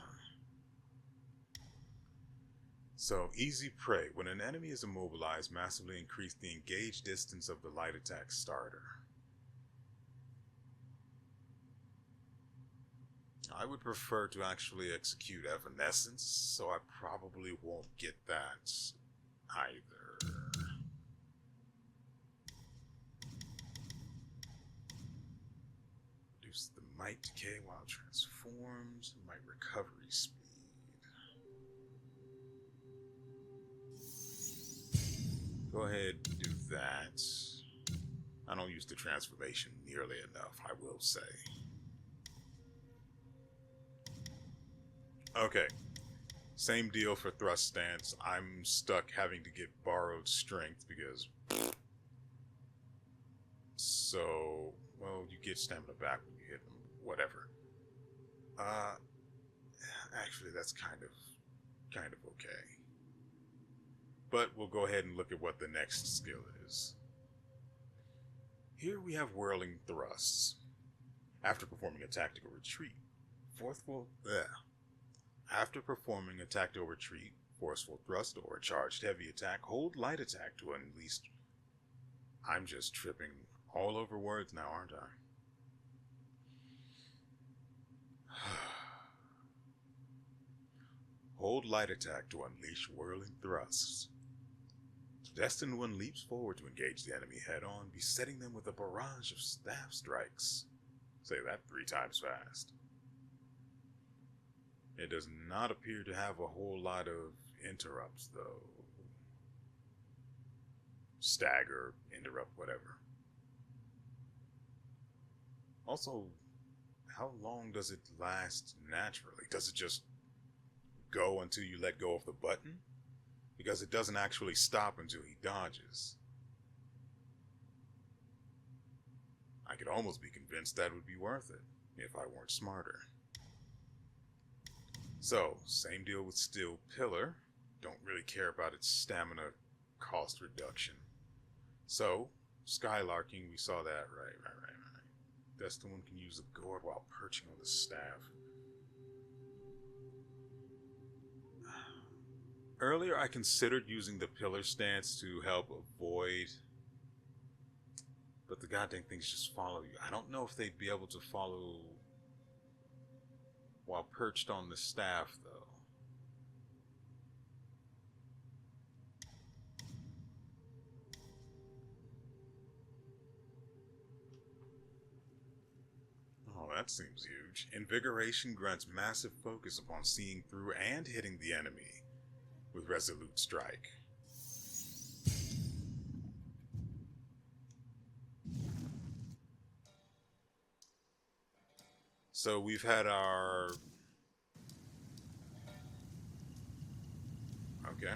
So, Easy Prey. When an enemy is immobilized, massively increase the engaged distance of the light attack starter. I would prefer to actually execute Evanescence, so I probably won't get that either. Reduce the might decay while transformed, might recovery speed. Go ahead and do that. I don't use the transformation nearly enough, I will say. Okay, same deal for thrust stance. I'm stuck having to get borrowed strength because... So, well, you get stamina back when you hit them, whatever. Actually, that's kind of okay. But we'll go ahead and look at what the next skill is. Here we have Whirling Thrusts. After performing a tactical retreat, After performing a tactical retreat, forceful thrust, or a charged heavy attack, hold light attack to unleash... I'm just tripping all over words now, aren't I? Hold light attack to unleash whirling thrusts. Destined One leaps forward to engage the enemy head-on, besetting them with a barrage of staff strikes. Say that 3 times fast. It does not appear to have a whole lot of interrupts, though. stagger, interrupt, whatever. Also, how long does it last naturally? Does it just go until you let go of the button? Because it doesn't actually stop until he dodges. I could almost be convinced that would be worth it if I weren't smarter. So, same deal with Steel Pillar. Don't really care about its stamina cost reduction. So, Skylarking, we saw that, right. Destined One can use the gourd while perching on the staff. Earlier, I considered using the pillar stance to help avoid, but the goddamn things just follow you. I don't know if they'd be able to follow while perched on the staff, though. Oh, that seems huge. Invigoration grants massive focus upon seeing through and hitting the enemy with Resolute Strike. So we've had our... Okay.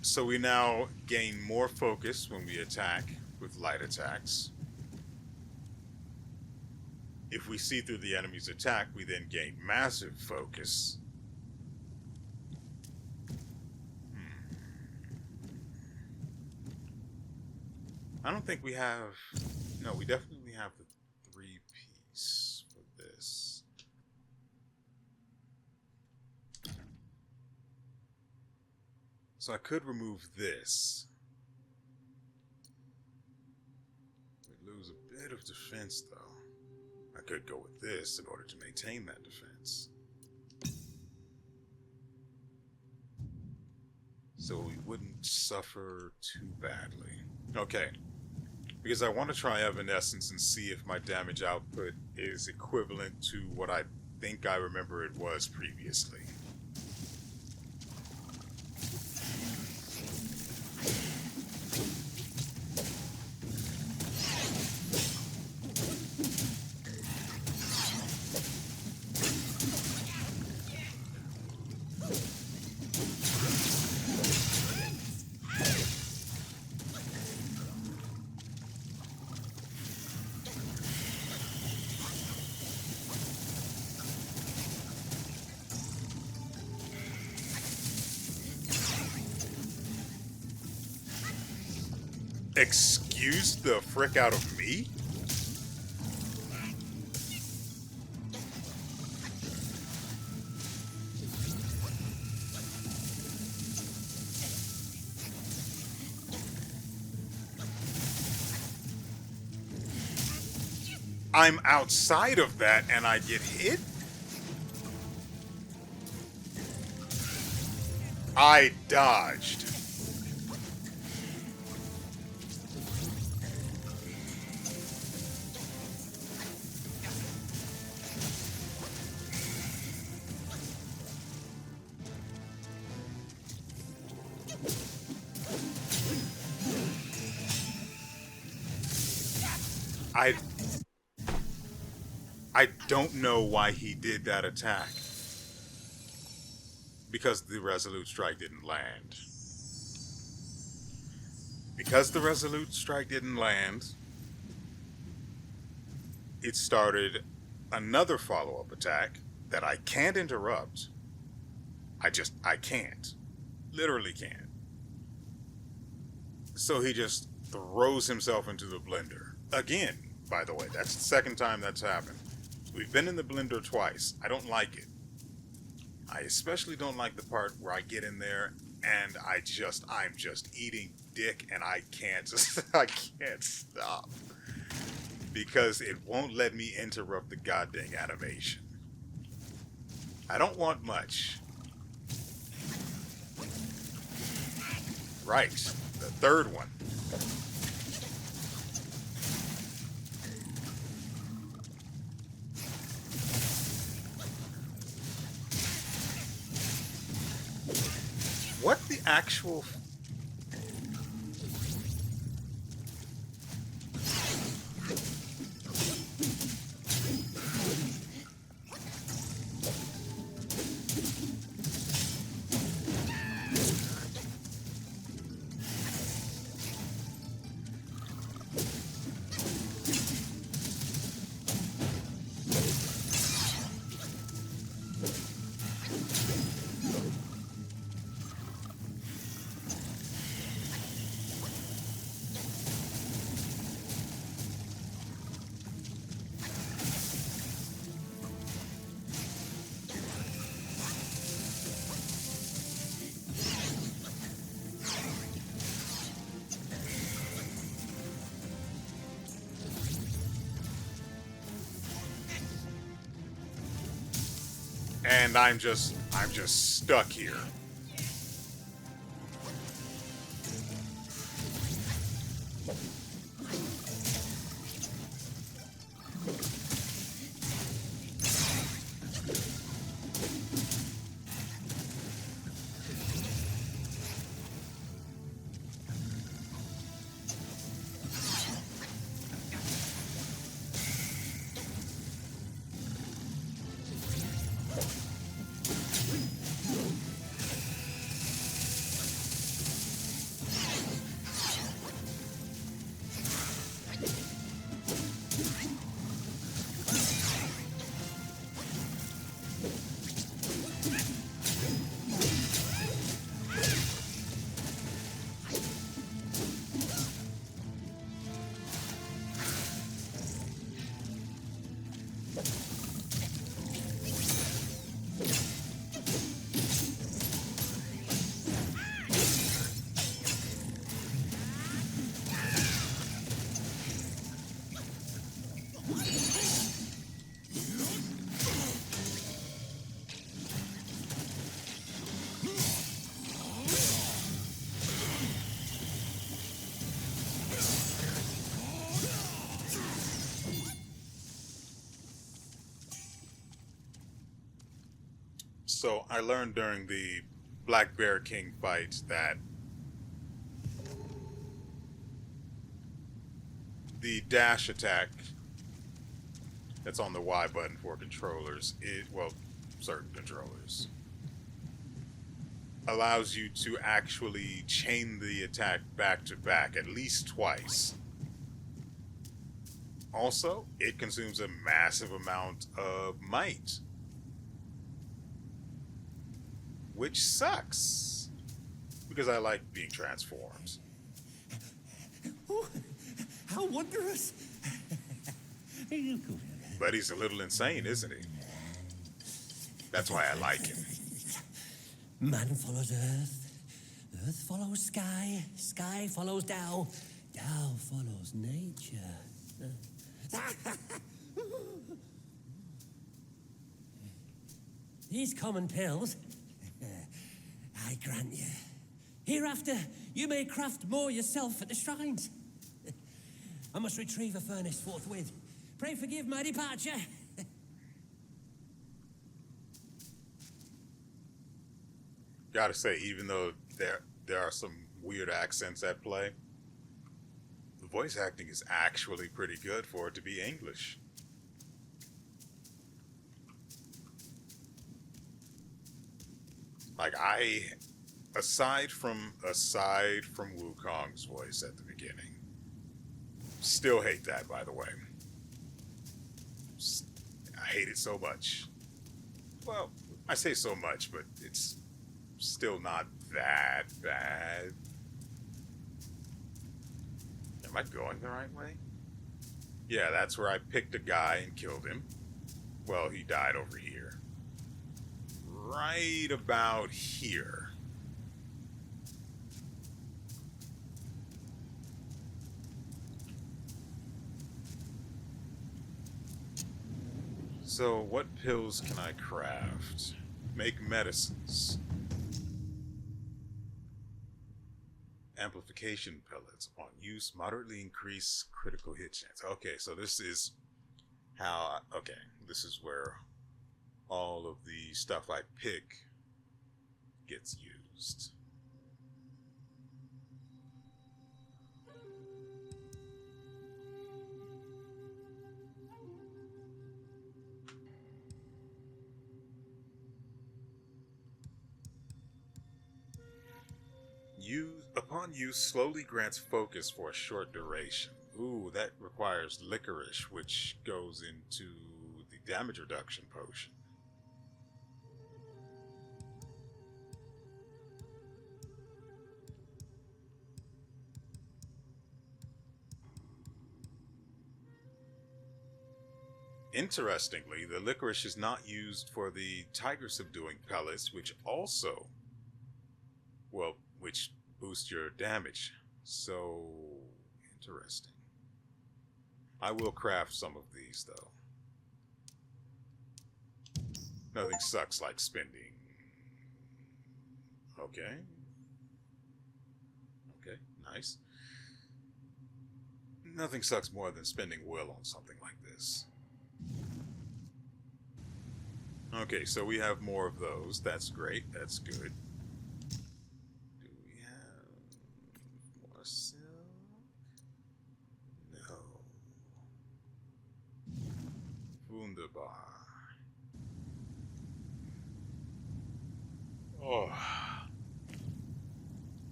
So we now gain more focus when we attack with light attacks. If we see through the enemy's attack, we then gain massive focus. I don't think we have... No, we definitely have the 3-piece for this. So I could remove this. We lose a bit of defense, though. I could go with this in order to maintain that defense. So we wouldn't suffer too badly. Okay. Because I want to try Evanescence and see if my damage output is equivalent to what I think I remember it was previously. Excuse the frick out of me? I'm outside of that and I get hit? I dodged. I don't know why he did that attack. Because the Resolute Strike didn't land. Because the Resolute Strike didn't land, it started another follow-up attack that I can't interrupt. I can't. Literally can't. So he just throws himself into the blender. Again, by the way, that's the second time that's happened. We've been in the blender twice. I don't like it. I especially don't like the part where I get in there and I'm just eating dick and I can't stop. Because it won't let me interrupt the goddamn animation. I don't want much. Right, the third one. What the actual... And I'm just stuck here. So I learned during the Black Bear King fight that the dash attack that's on the Y button for controllers, certain controllers, allows you to actually chain the attack back to back at least twice. Also, it consumes a massive amount of might, which sucks because I like being transformed. Oh, how wondrous! But he's a little insane, isn't he? That's why I like him. Man follows earth, earth follows sky, sky follows Tao, Tao follows nature. These common pills, I grant you. Hereafter, you may craft more yourself at the shrines. I must retrieve a furnace forthwith. Pray forgive my departure. Gotta say, even though there are some weird accents at play, the voice acting is actually pretty good for it to be English. Like, aside from Wukong's voice at the beginning, still hate that, by the way. I hate it so much. Well, I say so much, but it's still not that bad. Am I going the right way? Yeah, that's where I picked a guy and killed him. Well, he died over here. Right about here. So, what pills can I craft? Make medicines. Amplification pellets. Upon use, moderately increase critical hit chance. Okay, so this is how... Okay, this is where all of the stuff I pick gets used. Upon use, slowly grants focus for a short duration. Ooh, that requires licorice, which goes into the damage reduction potion. Interestingly, the licorice is not used for the tiger subduing pellets, which also, well, which boost your damage. So interesting. I will craft some of these though. Nothing sucks like spending. Okay. Okay, nice. Nothing sucks more than spending will on something like this. Okay, so we have more of those. That's great. That's good. Do we have more silk? No. Wunderbar. Oh.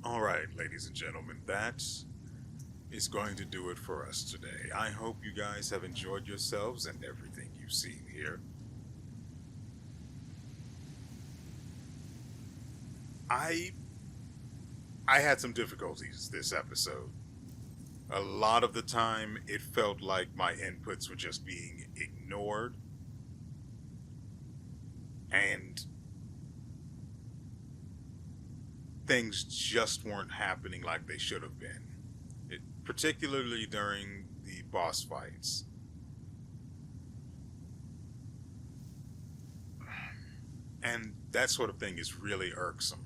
All right, ladies and gentlemen, that is going to do it for us today. I hope you guys have enjoyed yourselves and everything you've seen here. I had some difficulties this episode. A lot of the time, it felt like my inputs were just being ignored. And things just weren't happening like they should have been. Particularly during the boss fights. And that sort of thing is really irksome.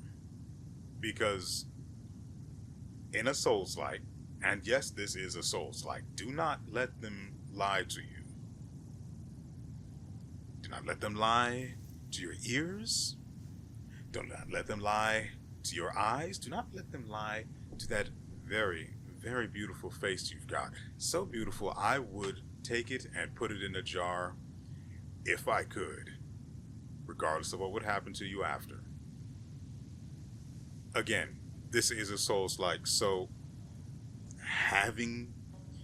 Because in a Souls-like, and yes, this is a Souls-like, do not let them lie to you. Do not let them lie to your ears. Do not let them lie to your eyes. Do not let them lie to that very, very beautiful face you've got. So beautiful, I would take it and put it in a jar if I could, regardless of what would happen to you after. Again, this is a Souls-like, so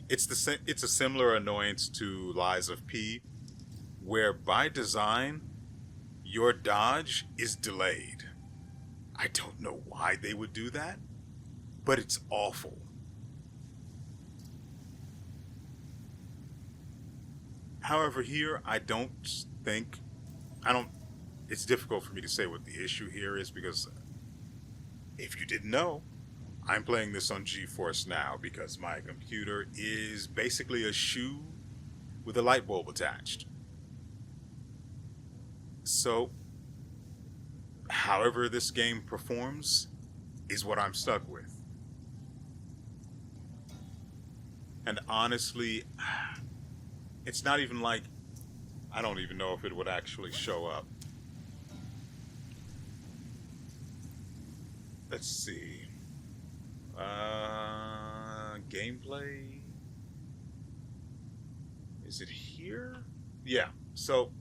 it's a similar annoyance to Lies of P, where by design your dodge is delayed. I don't know why they would do that, but it's awful. However, here it's difficult for me to say what the issue here is, because if you didn't know, I'm playing this on GeForce Now because my computer is basically a shoe with a light bulb attached. So, however this game performs is what I'm stuck with. And honestly, it's not even like, I don't even know if it would actually show up. Let's see. Gameplay. Is it here? Yeah. So,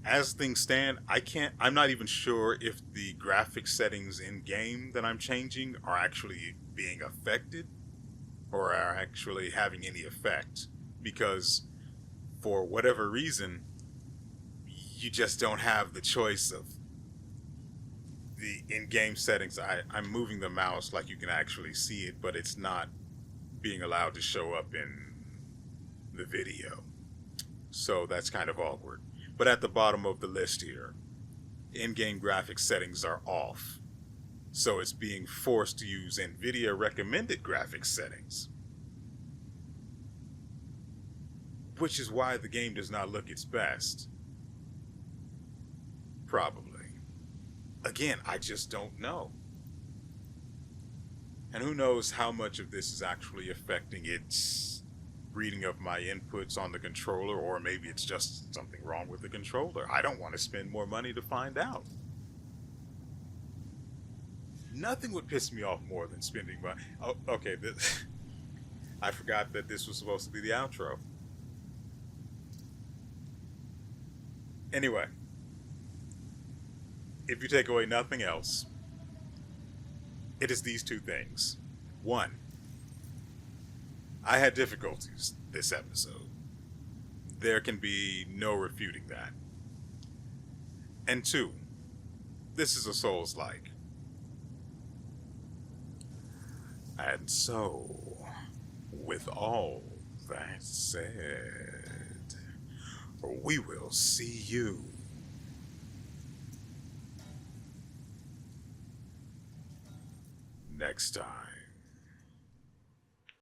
as things stand, I'm not even sure if the graphic settings in game that I'm changing are actually being affected or are actually having any effect, because for whatever reason, you just don't have the choice of the in-game settings. I'm moving the mouse like you can actually see it, but it's not being allowed to show up in the video. So that's kind of awkward. But at the bottom of the list here, in-game graphics settings are off. So it's being forced to use NVIDIA recommended graphics settings. Which is why the game does not look its best. Probably. Again, I just don't know. And who knows how much of this is actually affecting its reading of my inputs on the controller, or maybe it's just something wrong with the controller. I don't want to spend more money to find out. Nothing would piss me off more than spending money. Oh, okay, I forgot that this was supposed to be the outro. Anyway, if you take away nothing else, it is these two things. One, I had difficulties this episode. There can be no refuting that. And two, this is a Souls-like. And so, with all that said, we will see you next time.